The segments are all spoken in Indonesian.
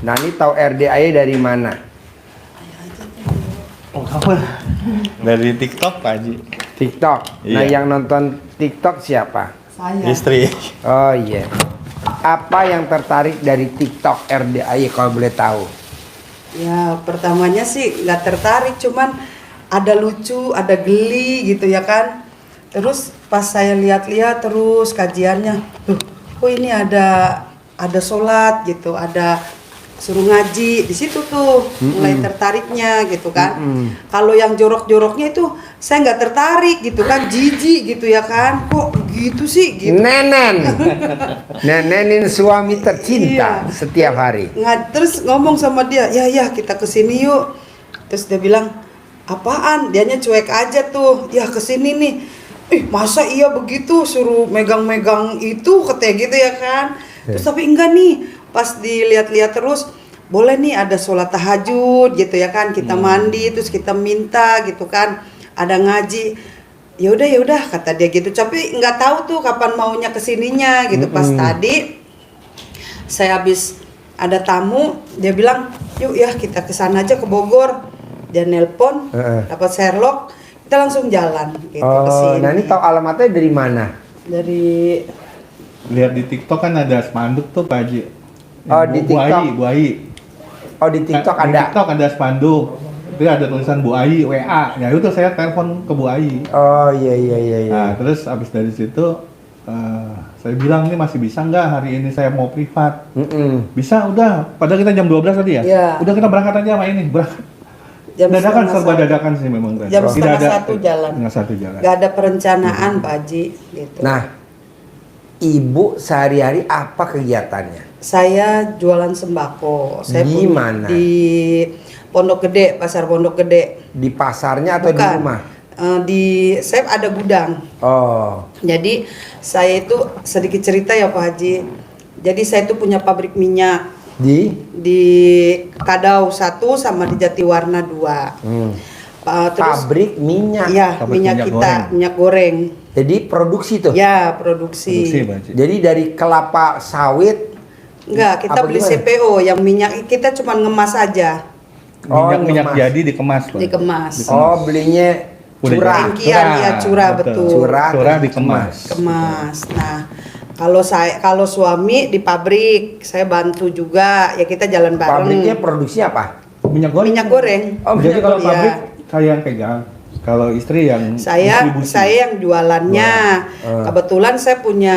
Nani tahu RDAE dari mana? Oh, apa? Dari TikTok Pak Haji. TikTok. Nah, Iya. yang nonton TikTok siapa? Saya. Istri. Oh iya. Apa yang tertarik dari TikTok RDAE kalau boleh tahu? Ya pertamanya sih nggak tertarik, cuman ada lucu, ada geli gitu ya kan. Terus pas saya lihat-lihat terus kajiannya, tuh, kok ini ada sholat gitu, ada suruh ngaji di situ tuh mulai tertariknya gitu kan. Kalau yang jorok-joroknya itu saya nggak tertarik gitu kan, jijik gitu ya kan, kok gitu sih gitu. Nenenin suami tercinta Iya. setiap hari. Terus ngomong sama dia, ya kita kesini yuk. Terus dia bilang, apaan? Dianya cuek aja tuh, ya kesini nih. Masa iya begitu suruh megang-megang itu katanya gitu ya kan. Terus tapi enggak nih, pas dilihat-lihat terus, boleh nih ada sholat tahajud gitu ya kan, kita mandi terus kita minta gitu kan, ada ngaji. Ya udah kata dia gitu, tapi nggak tahu tuh kapan maunya kesininya gitu. Pas tadi saya habis ada tamu, dia bilang yuk ya kita kesana aja ke Bogor. Dia nelpon, dapat Sherlock, kita langsung jalan gitu kesini. Nah ini tahu alamatnya dari mana? Dari Lihat di TikTok kan ada spanduk tuh Pak Haji. Oh, di TikTok. Bu Ai. Oh di TikTok Di ada. TikTok ada spanduk. Itu ada tulisan Bu Ai WA. Ya itu saya telepon ke Bu Ai. Oh iya. Nah, terus abis dari situ saya bilang ini masih bisa nggak hari ini saya mau privat. Bisa udah. Padahal kita jam 12 tadi ya. Iya. Udah kita berangkat aja sama ini. Berangkat. jam Dadakan, setengah serba satu. dadakan sih memang. Jam Tidak setengah ada- satu jalan. Setengah satu jalan. Gak ada perencanaan Pak Haji gitu. Nah, ibu sehari-hari apa kegiatannya? Saya jualan sembako. Saya Di punya mana? Di Pondok Gede, Pasar Pondok Gede. Di pasarnya atau di Bukan. rumah? Saya ada gudang. Oh, Jadi saya itu sedikit cerita ya Pak Haji. Jadi saya itu punya pabrik minyak di di Kadau 1 sama di Jatiwarna 2. Terus pabrik minyak. ya Pabrik minyak minyak kita, goreng. minyak goreng. Jadi produksi tuh. Ya, produksi. Produksi, Pak Haji. Jadi dari kelapa sawit. Enggak, kita Apa beli gimana? CPO yang minyak kita cuma ngemas aja, Minyak ngemas. jadi dikemas, Pak. dikemas. Oh, belinya Udah curah. jadi. Tangkian, ya, curah, betul. Curah, Curah terus dikemas. Kemas. Nah, kalau suami di pabrik, saya bantu juga. Ya kita jalan bareng. Pabriknya produksi apa? Minyak goreng. Minyak goreng. Oh, Jadi minyak kalau goreng. pabrik Iya. saya yang pegang. Kalau istri yang Saya distribusi. yang jualannya. Kebetulan saya punya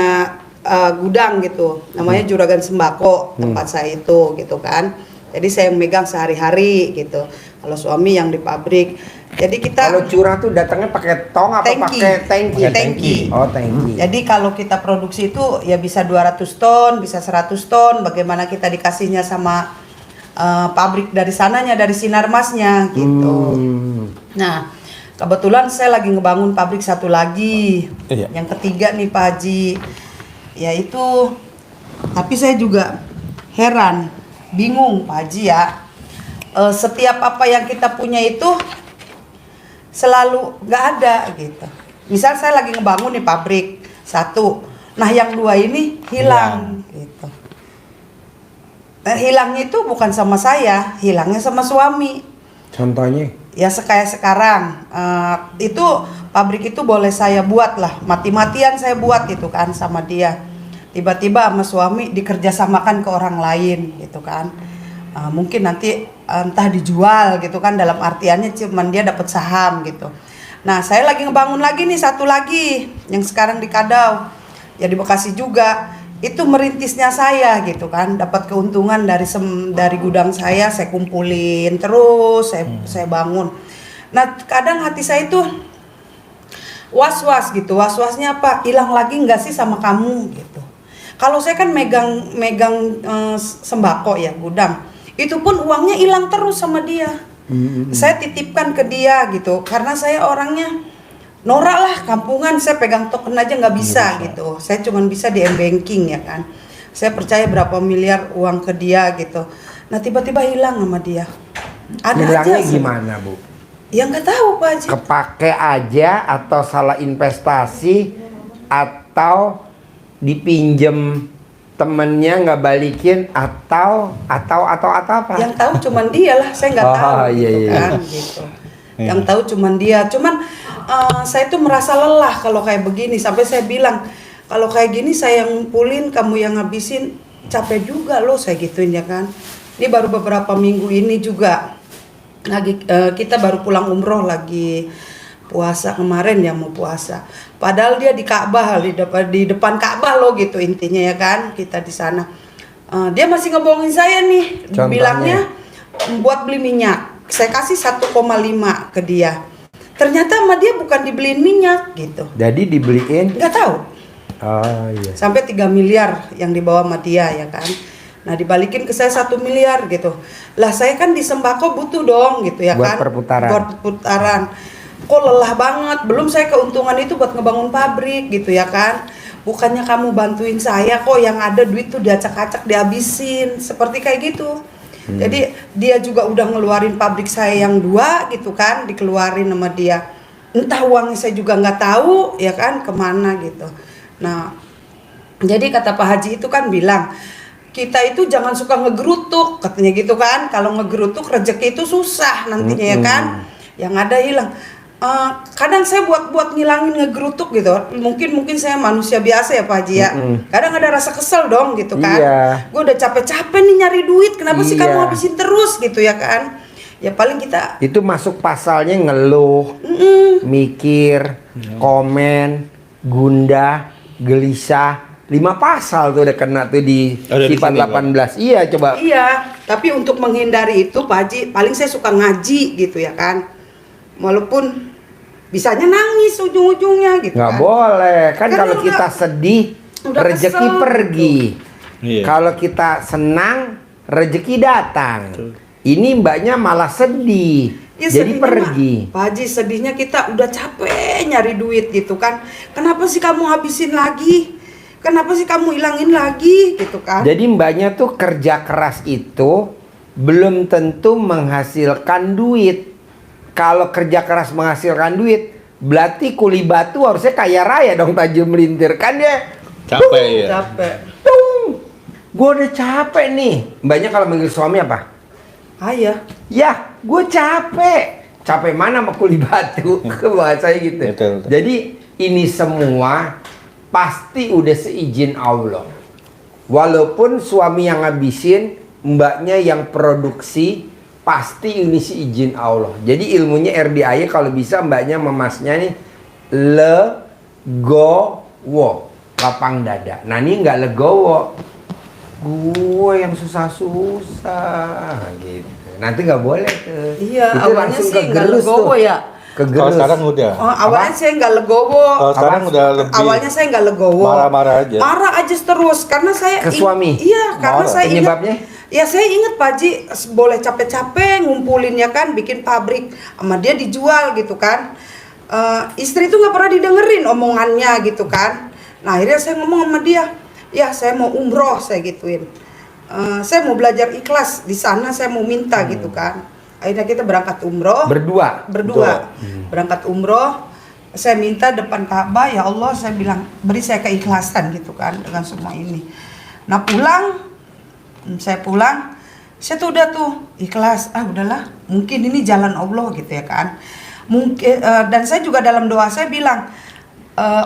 gudang gitu. Namanya Juragan Sembako tempat saya itu gitu kan. Jadi saya yang megang sehari-hari gitu. Kalau suami yang di pabrik. Jadi kita Kalau curah tuh datangnya pakai tong apa Tangki. pakai tangki? Pakai tangki. Oh, tangki. Jadi kalau kita produksi itu ya bisa 200 ton, bisa 100 ton. Bagaimana kita dikasihnya sama pabrik dari sananya, dari Sinarmasnya gitu. Nah, kebetulan saya lagi ngebangun pabrik satu lagi. Iya. Yang ketiga nih Pak Haji. Yaitu, tapi saya juga heran, bingung Pak Haji ya. Setiap apa yang kita punya itu selalu nggak ada gitu. Misal saya lagi ngebangun nih pabrik satu, nah yang dua ini hilang gitu. Nah, hilangnya itu bukan sama saya, hilangnya sama suami. Contohnya? Ya kayak sekarang itu pabrik itu boleh saya buat lah, mati-matian saya buat gitu kan sama dia. Tiba-tiba sama suami dikerjasamakan ke orang lain gitu kan. Mungkin nanti entah dijual gitu kan, dalam artiannya cuman dia dapat saham gitu. Nah saya lagi ngebangun lagi nih satu lagi yang sekarang di Kadau, ya di Bekasi juga. Itu merintisnya saya gitu kan, dapat keuntungan dari gudang saya kumpulin terus, saya bangun. Nah kadang hati saya itu was-was gitu, was-wasnya apa? Hilang lagi nggak sih sama kamu gitu. Kalau saya kan megang sembako ya, gudang, itu pun uangnya hilang terus sama dia. Saya titipkan ke dia gitu, karena saya orangnya norak lah, kampungan, saya pegang token aja nggak bisa gitu. Saya cuma bisa di m-banking ya kan. Saya percaya berapa miliar uang ke dia gitu. Nah tiba-tiba hilang sama dia. Ada Hilangnya aja gimana, Bu? Ya nggak tahu Pak Haji. Kepake aja atau salah investasi atau dipinjem temennya nggak balikin atau apa? Yang tahu cuman dia lah, saya nggak Oh, tahu iya, gitu iya. kan gitu. Yang tahu cuman dia. Cuman saya tuh merasa lelah kalau kayak begini, sampai saya bilang kalau kayak gini saya yang ngumpulin, kamu yang ngabisin, capek juga loh, saya gituin ya kan. Ini baru beberapa minggu ini juga lagi kita baru pulang umroh, lagi puasa kemarin ya, mau puasa. Padahal dia di Ka'bah, di depan Ka'bah loh gitu intinya ya kan, kita di sana. Dia masih ngebohongin saya nih, Contohnya? bilangnya buat beli minyak. Saya kasih 1,5 ke dia. Ternyata sama dia bukan dibeliin minyak gitu. Jadi dibeliin? Nggak tahu. Oh iya. Sampai 3 miliar yang dibawa sama dia ya kan. Nah dibalikin ke saya 1 miliar gitu. Lah saya kan di sembako butuh dong gitu ya Buat kan. perputaran. Buat perputaran. Kok lelah banget. Belum saya keuntungan itu buat ngebangun pabrik gitu ya kan. Bukannya kamu bantuin saya kok, yang ada duit tuh diacak-acak dihabisin. Seperti kayak gitu. Jadi dia juga udah ngeluarin pabrik saya yang 2 gitu kan. Dikeluarin sama dia. Entah uangnya saya juga nggak tahu ya kan kemana gitu. Nah, jadi kata Pak Haji itu kan bilang, kita itu jangan suka ngegerutuk, katanya gitu kan. Kalau ngegerutuk rezeki itu susah nantinya ya kan. Yang ada hilang. Kadang saya buat ngilangin ngegerutuk gitu. Mungkin saya manusia biasa ya Pak Haji ya. Kadang ada rasa kesel dong gitu kan. Iya. Gue udah capek-capek nih nyari duit, kenapa sih Iya. kamu habisin terus gitu ya kan. Ya paling kita Itu masuk pasalnya ngeluh, mikir, komen, gundah, gelisah. 5 pasal tuh udah kena tuh di Ada di sifat sini, Pak. 18. Iya, coba. Iya, tapi untuk menghindari itu Pak Haji, paling saya suka ngaji gitu ya kan. Walaupun bisanya nangis ujung-ujungnya gitu Nggak kan. boleh. Kan Kan kalau udah- kita sedih, udah rezeki kesel pergi. Iya. Kalau kita senang, rezeki datang. Ini mbaknya malah sedih. Ya, Jadi sedihnya pergi. mah, Pak Haji, sedihnya kita udah capek nyari duit gitu kan. Kenapa sih kamu habisin lagi? Kenapa sih kamu hilangin lagi gitu kan? Jadi mbaknya tuh kerja keras itu belum tentu menghasilkan duit. Kalau kerja keras menghasilkan duit, berarti kuli batu harusnya kaya raya dong, tajam melintir kan ya. Capek ya. Capek. Gue udah capek nih. Mbaknya kalau manggil suami apa? Ayah. Ya, gue capek. Capek mana sama kuli batu? Ke bahasanya gitu. Betul, betul. Jadi ini semua pasti udah seizin Allah. Walaupun suami yang ngabisin, mbaknya yang produksi, pasti ini seizin Allah. Jadi ilmunya RDAY kalau bisa mbaknya memasnya nih legowo, lapang dada. Nah ini nggak legowo, gue yang susah-susah gitu. Nanti nggak boleh tuh. Iya, Itu awalnya langsung sih nggak kegerus legowo tuh. ya. Kalau Kegerus. sekarang udah. Oh, awalnya saya nggak legowo. Kalau sekarang udah lebih. Awalnya saya nggak legowo. Marah-marah aja. Marah aja terus karena saya Ke suami? Iya, karena Marah. saya ingat. Penyebabnya? Ya saya ingat Pak Haji, boleh capek-capek ngumpulin ya kan, bikin pabrik sama dia dijual gitu kan. Istri tuh nggak pernah didengerin omongannya gitu kan. Nah akhirnya saya ngomong sama dia, ya saya mau umroh, saya gituin. Saya mau belajar ikhlas di sana, saya mau minta gitu kan. Akhirnya kita berangkat umroh. Berdua. Berdua. Berangkat umroh, saya minta depan Ka'bah, ya Allah, saya bilang beri saya keikhlasan gitu kan dengan semua ini. Nah saya pulang, saya tuh udah tuh ikhlas, udahlah, mungkin ini jalan Allah gitu ya kan. Mungkin dan saya juga dalam doa saya bilang,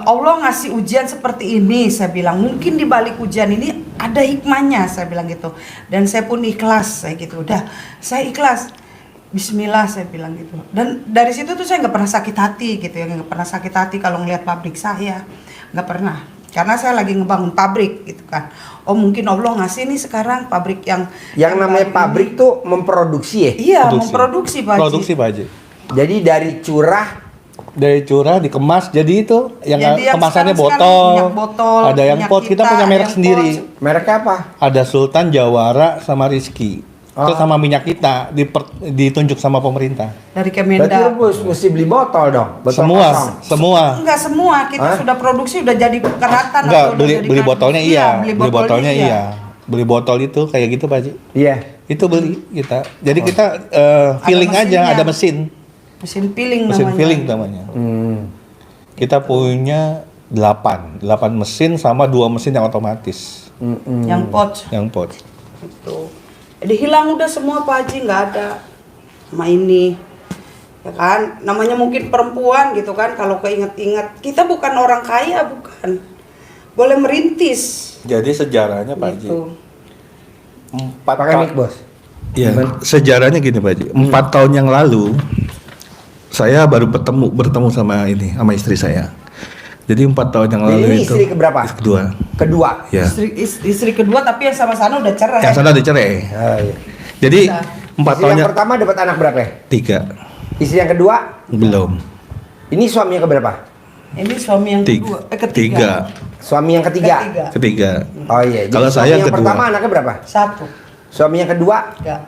Allah ngasih ujian seperti ini, saya bilang mungkin di balik ujian ini ada hikmahnya, saya bilang gitu. Dan saya pun ikhlas, saya gitu. Udah, saya ikhlas. Bismillah, saya bilang gitu. Dan dari situ tuh saya nggak pernah sakit hati gitu ya, nggak pernah sakit hati kalau ngelihat pabrik saya, nggak pernah. Karena saya lagi ngebangun pabrik gitu kan. Oh mungkin Allah ngasih nih sekarang pabrik yang Yang namanya baru pabrik ini. tuh memproduksi ya. Iya, Produksi. memproduksi Pak Haji. Produksi Pak Haji. Jadi dari curah Dari curah dikemas jadi itu yang Jadi yang kemasannya sekarang botol. minyak botol, Ada yang minyak pot, kita kita, punya merek yang sendiri. pot. mereknya apa? Ada Sultan, Jawara sama Rizky. Itu Oh. sama minyak kita ditunjuk sama pemerintah. Dari Berarti Kemendak. lu mesti beli botol dong. Botol Semua, kosong. semua. Enggak semua, kita Hah? sudah produksi udah jadi keratan. Enggak, atau udah beli jadi beli kardus. botolnya Iya, iya, beli botolnya iya. Beli botol itu kayak gitu Pak Haji. Iya. Itu beli kita. Jadi kita filling aja, mesinnya. ada mesin. Mesin peeling Mesin namanya. filling namanya. Hmm. Kita punya 8 mesin sama 2 mesin yang otomatis. Yang pouch. Yang pot. Itu. Jadi hilang udah semua Pak Haji, nggak ada sama ini. Ya kan, namanya mungkin perempuan gitu kan, kalau keinget-inget, kita bukan orang kaya, bukan. Boleh merintis. Jadi sejarahnya Pak Haji. Gitu. Pakai mic, Bos. Ya, sejarahnya gini Pak Haji. 4 tahun yang lalu saya baru bertemu sama istri saya. Jadi 4 tahun yang lalu Ini itu. istri keberapa? Kedua. Kedua. Ya. Istri kedua tapi yang sama sana udah cerai. Yang sana dicerai. Oh, iya. Jadi Udah. 4 Istri tahun yang pertama dapat anak berapa? 3. Istri yang kedua? Belum. Ini suami yang keberapa? Ini suami yang kedua, ketiga. Suami yang ketiga. Ketiga. Oh iya. Jadi Kalau suami saya yang kedua. pertama anaknya berapa? 1. Suami yang kedua? Enggak.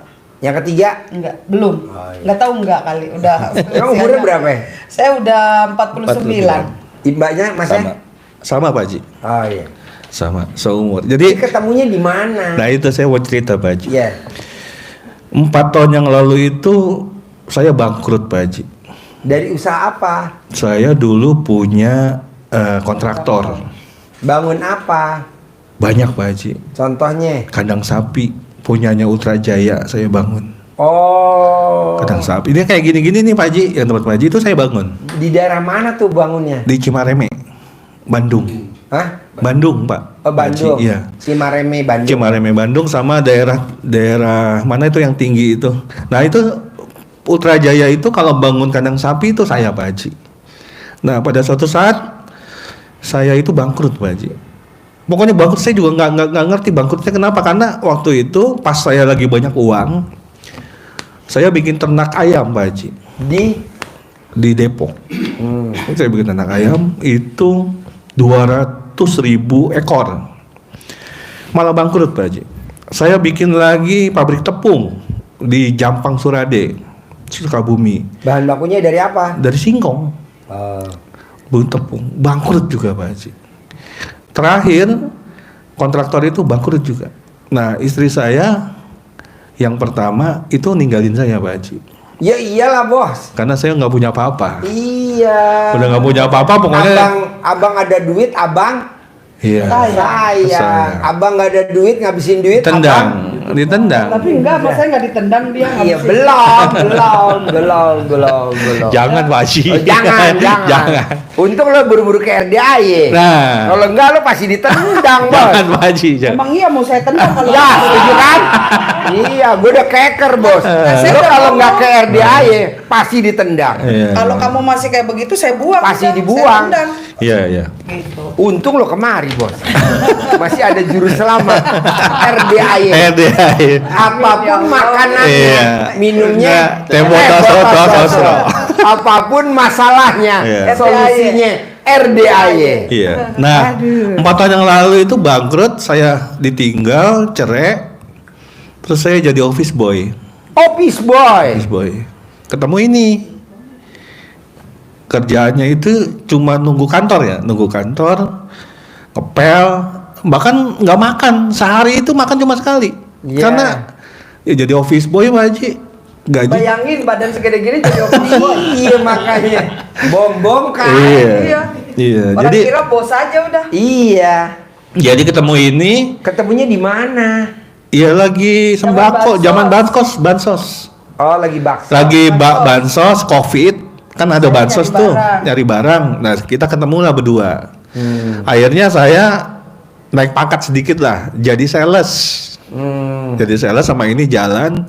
Yang ketiga? Enggak, belum. Oh, iya. Enggak tahu enggak kali. Udah. Emang umurnya berapa ya? Saya udah 49. Mbaknya, masnya? Sama Pak Haji. Oh iya. Sama, seumur. Jadi Jadi ketemunya di mana? nah itu saya mau cerita Pak Haji. Iya. 4 tahun yang lalu itu saya bangkrut Pak Haji. Dari usaha apa? Saya dulu punya kontraktor. Bangun apa? Banyak Pak Haji. Contohnya? Kandang sapi punyanya Ultra Jaya saya bangun. Oh. Kandang sapi. Ini kayak gini-gini nih Pak Haji. Yang tempat Pak Haji itu saya bangun. Di daerah mana tuh bangunnya? Di Cimareme, Bandung. Hah? Bandung Pak. Oh, Bandung. Pak Haji, iya. Cimareme, Bandung. Cimareme Bandung sama daerah mana itu yang tinggi itu. Nah itu Ultra Jaya itu kalau bangun kandang sapi itu saya Pak Haji. Nah pada suatu saat saya itu bangkrut Pak Haji. Pokoknya bangkrut, saya juga nggak ngerti bangkrutnya kenapa, karena waktu itu pas saya lagi banyak uang, saya bikin ternak ayam Pak Haji di Depok. Saya bikin ternak ayam itu 200.000 ekor. Malah bangkrut Pak Haji. Saya bikin lagi pabrik tepung di Jampang Surade, Sukabumi. Bahan bakunya dari apa? Dari singkong, bung tepung, bangkrut juga Pak Haji. Terakhir kontraktor itu bangkrut juga. Nah istri saya yang pertama itu ninggalin saya Pak Haji. Ya iyalah bos. Karena saya nggak punya apa-apa. Iya. Udah nggak punya apa-apa pokoknya. Abang ada duit, abang Iya. saya. Abang nggak ada duit, ngabisin duit. Ditendang. Tapi enggak, mas saya enggak ditendang dia. Iya belum. Jangan Pak Haji. Oh, jangan. Untung lo buru-buru ke RDAY. Nah. Kalau enggak lo pasti ditendang bos. Jangan Pak Haji. Jangan. Emang iya mau saya tendang kalau Ya, setuju kan? Iya, gue udah keker bos. saya Lo udah kalau ngomong. nggak ke RDAY pasti ditendang. Iya. Kalau kamu masih kayak begitu saya buang. Pasti udah, dibuang. Saya tendang. Iya. Gitu. Untung lo kemari bos. Masih ada juru selamat RDAY. Apapun makanannya, Iya. minumnya, Teh botol sosro. apapun masalahnya, Iya. solusinya RDAY. Iya. Nah, 4 tahun yang lalu itu bangkrut, saya ditinggal, cerai, terus saya jadi office boy. Office boy. Office boy. Ketemu ini. Kerjaannya itu cuma nunggu kantor, ngepel, bahkan nggak makan. Sehari itu makan cuma sekali. Iya. Karena ya jadi office boy Pak Haji. Gaji. Bayangin badan segede gini jadi office boy. Iya makanya bom kan. Iya. Iya. Orang Jadi kira bos aja udah. Iya. jadi ketemu ini, Ketemunya di mana? ya lagi sembako, zaman bansos. bansos. Oh lagi bakso. Lagi bansos Covid, kan ada Saya bansos nyari tuh, barang. nyari barang. Nah, kita ketemu lah berdua. Akhirnya saya naik pangkat sedikit lah, jadi sales. Jadi sales sama ini jalan,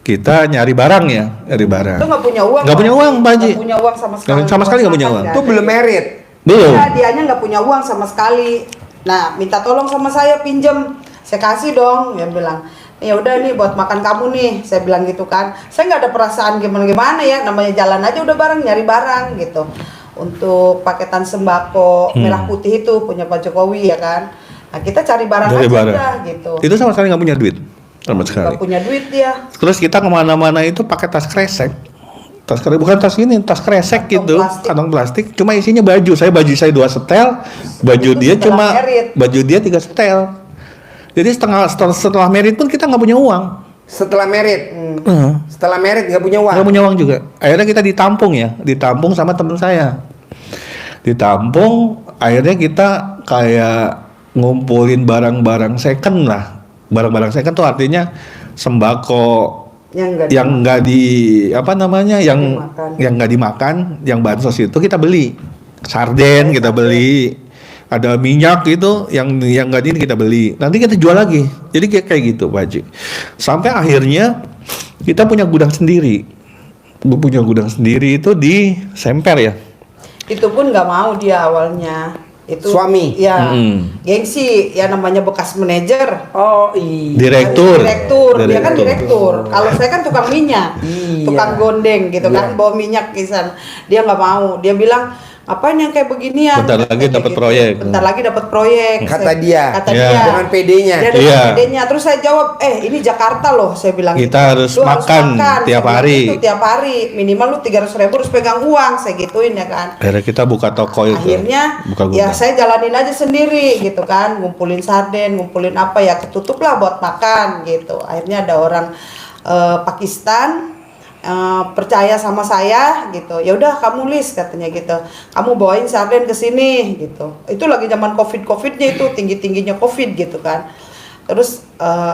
kita nyari barang ya, nyari barang. Itu nggak punya uang. Nggak punya uang, Pak Haji. Nggak punya uang sama sekali. Sama sekali nggak punya Buat uang. makan Itu belum merit. Belum. Iya, dianya nggak punya uang sama sekali. Nah, minta tolong sama saya pinjem. Saya kasih dong, dia bilang. Ya udah nih buat makan kamu nih, saya bilang gitu kan. Saya nggak ada perasaan gimana ya, namanya jalan aja udah bareng, nyari barang gitu. Untuk paketan sembako merah putih itu punya Pak Jokowi ya kan. Nah kita cari barang Nyari aja barang. udah gitu. Itu sama sekali nggak punya duit, sama sekali. Nggak punya duit dia. Terus kita kemana-mana itu pakai tas kresek. Bukan tas ini, tas kresek Kantong gitu, plastik. kantong plastik. Cuma isinya baju. Baju saya 2 setel, baju Itu dia setelah cuma merit. baju dia 3 setel. Jadi setelah merit pun kita nggak punya uang. Setelah merit. Setelah merit nggak punya uang. Nggak punya uang juga. Akhirnya kita ditampung sama teman saya. Ditampung, akhirnya kita kayak ngumpulin barang-barang second lah. Barang-barang second tuh artinya sembako yang nggak di apa namanya, yang nggak dimakan, yang bansos itu kita beli. Sarden kita beli. Ada minyak gitu yang nggak ini kita beli. Nanti kita jual lagi. Jadi kayak gitu Pak Haji. Sampai akhirnya kita punya gudang sendiri. Punya gudang sendiri itu di Semper ya. Itu pun nggak mau dia awalnya. Itu Suami? Ya, gengsi, ya namanya bekas manajer. Oh iya. Direktur. Dia kan direktur. Kalau saya kan tukang minyak, Iya. tukang gondeng gitu kan, bawa minyak kisan. Dia nggak mau, dia bilang ngapain yang kayak beginian? Bentar lagi dapat proyek. Bentar lagi dapat proyek. Kata dia. Kata Iya. dia. Dengan PD-nya. Dia dengan Iya. PD-nya. Terus saya jawab, ini Jakarta loh, saya bilang. Kita harus Lu makan tiap Saya bilang hari. gitu, tiap hari. Minimal lu 300.000 harus pegang uang, saya gituin ya kan. Akhirnya kita buka toko itu. Akhirnya buka ya gudang. saya jalanin aja sendiri gitu kan, ngumpulin sarden, ngumpulin apa ya, ketutup lah buat makan gitu. Akhirnya ada orang Pakistan percaya sama saya gitu. Ya udah kamu list katanya gitu. Kamu bawain sarden ke sini gitu. Itu lagi zaman Covidnya itu, tinggi-tingginya Covid gitu kan. Terus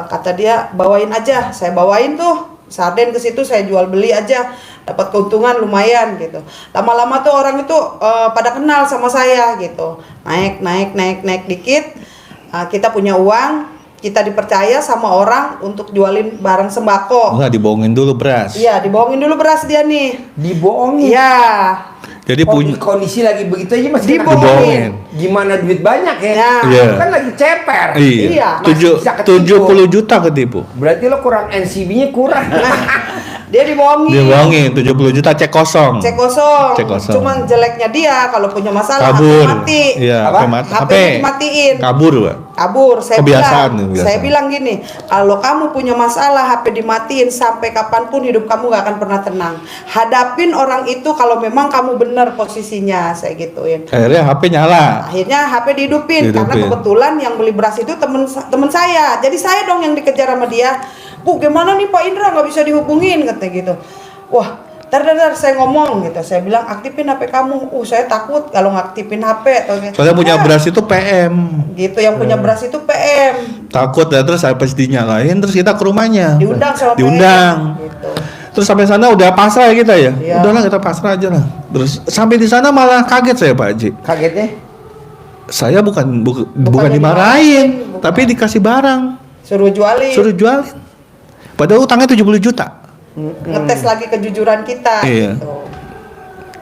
kata dia bawain aja. Saya bawain tuh sarden ke situ, saya jual beli aja, dapat keuntungan lumayan gitu. Lama-lama tuh orang itu pada kenal sama saya gitu. Naik dikit. Kita punya uang, kita dipercaya sama orang untuk jualin barang sembako. Enggak, dibohongin dulu beras. Iya, dibohongin dulu beras dia nih. Dibohongin. Iya. Jadi punya Kondisi lagi begitu aja masih kena Dibohongin. Gimana duit banyak ya? Ya. Iya. Kan lagi ceper. Iya, masih bisa ketipu. 70 juta ketipu. Berarti lo kurang NCB-nya kurang. Dia dibohongin. Dibohongin 70 juta cek kosong. Cek kosong. Cek kosong. Cuman jeleknya dia kalau punya masalah Kabur. HP mati. Iya, Apa? HP-nya dimatiin. Kabur, Pak. Kabur. Saya Kebiasaan, bilang, kebiasaan. saya bilang gini, kalau kamu punya masalah HP dimatiin sampai kapanpun hidup kamu gak akan pernah tenang. Hadapin orang itu kalau memang kamu benar posisinya, saya gituin. Akhirnya HP nyala. Akhirnya HP dihidupin karena Dihidupin. kebetulan yang beli beras itu temen saya. Jadi saya dong yang dikejar sama dia. Bu, gimana nih Pak Indra nggak bisa dihubungin katanya gitu. Wah, dar saya ngomong gitu. Saya bilang aktifin HP kamu. Saya takut kalau ngaktifin HP. Soalnya punya beras itu PM. Gitu, yang punya beras itu PM. Takut ya, terus habis dinyalain terus kita ke rumahnya. Diundang sama Diundang. PM. Gitu. Terus sampai sana udah pasrah ya kita ya. Iya. Udahlah kita pasrah aja lah. Terus sampai di sana malah kaget saya Pak Haji. Kagetnya? Saya bukan Bukannya dimarahin, bukan. tapi dikasih barang, Suruh jualin. suruh jualin. Padahal utangnya 70 juta. Ngetes lagi kejujuran kita. Iya. Gitu.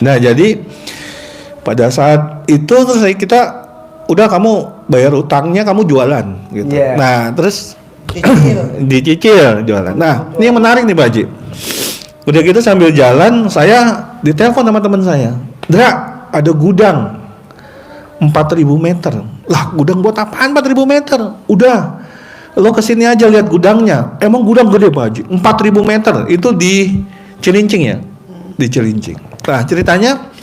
Nah, jadi pada saat itu terus kita udah kamu bayar utangnya, kamu jualan gitu. Iya. Nah, terus Cicil. dicicil jualan. Nah, ini yang menarik nih Pak Haji. Udah gitu sambil jalan, saya ditelepon sama teman saya. Dra, ada gudang 4.000 meter. Lah, gudang buat apaan 4.000 meter? Udah, lo kesini aja lihat gudangnya. Emang gudang gede Pak Haji, 4.000 meter. Itu di Cilincing ya? Di Cilincing. Nah, ceritanya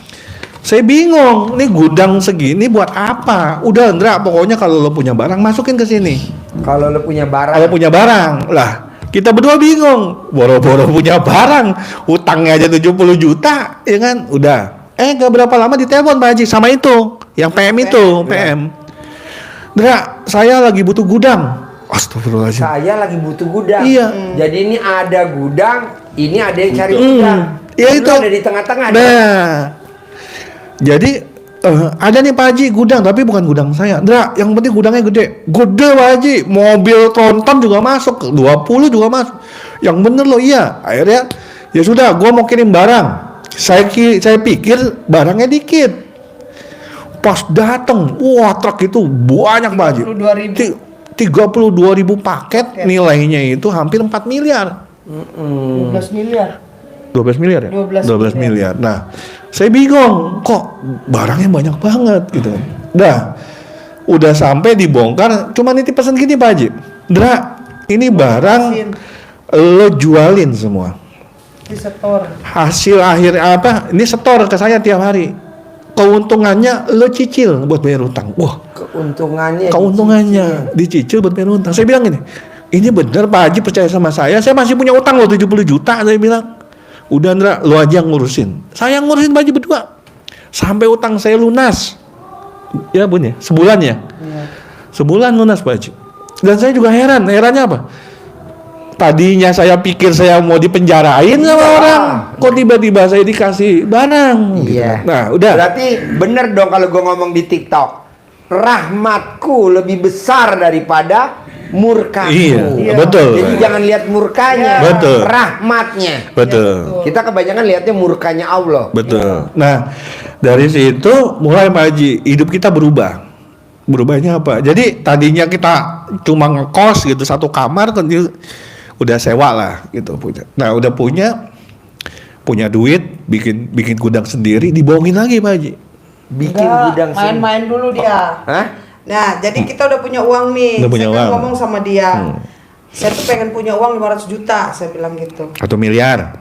saya bingung, nih gudang segini buat apa? Udah, Ndra, pokoknya kalau lo punya barang masukin ke sini. Kalau lo punya barang. Kalau punya barang, lah kita berdua bingung. Boro-boro punya barang, utangnya aja 70 juta, ya kan? Udah. Gak berapa lama ditelepon Pak Haji sama itu, yang PM itu, PM. Ndra, saya lagi butuh gudang. Astagfirullahaladzim. Saya lagi butuh gudang. Iya. Jadi ini ada gudang, ini ada yang cari gudang. Ya Lu itu. ada di tengah-tengah. Nah, jadi ada nih Pak Haji gudang, tapi bukan gudang saya. Ndra, yang penting gudangnya gede. Gede Pak Haji, mobil tronton juga masuk, 20 juga masuk. Yang bener loh, iya. Akhirnya ya sudah, gua mau kirim barang. Saya pikir barangnya dikit. Pas datang, wah truk itu banyak Pak Haji. 32.000 paket, nilainya itu hampir 4 miliar. 12 miliar. 12 miliar ya? 12 miliar. Nah, saya bingung, kok barangnya banyak banget gitu. Udah sampai dibongkar, cuma nitip pesan gini Pak Haji. Ndra, ini barang lo jualin semua. Di setor. Hasil akhir apa? Ini setor ke saya tiap hari. Keuntungannya lo cicil buat bayar utang. Wah, keuntungannya dicicil buat bayar utang. Saya bilang gini, ini bener Pak Haji percaya sama saya masih punya utang lo 70 juta, saya bilang. Udah Ndra, lo aja yang ngurusin. Saya ngurusin Pak Haji berdua. Sampai utang saya lunas. Ya Bun ya, sebulan ya. Sebulan lunas Pak Haji. Dan saya juga herannya apa? Tadinya saya pikir saya mau dipenjarain sama orang, kok tiba-tiba saya dikasih barang. Gitu. Iya. Nah, udah. Berarti bener dong kalau gue ngomong di TikTok, rahmatku lebih besar daripada murkaku. Iya, betul. Jadi jangan lihat murkanya, Betul. rahmatnya. Betul. Kita kebanyakan lihatnya murkanya Allah. Betul. Nah, dari situ mulai Pak Haji, hidup kita berubah. Berubahnya apa? Jadi tadinya kita cuma ngekos gitu satu kamar, tentu udah sewa lah gitu punya. Nah, udah punya duit, bikin gudang sendiri, dibohongin lagi Pak Haji. Bikin Enggak, gudang main-main dulu dia. Hah? Nah, jadi kita udah punya uang nih. Udah punya Saya kan uang. ngomong sama dia. Saya tuh pengen punya uang 500 juta, saya bilang gitu. 1 miliar.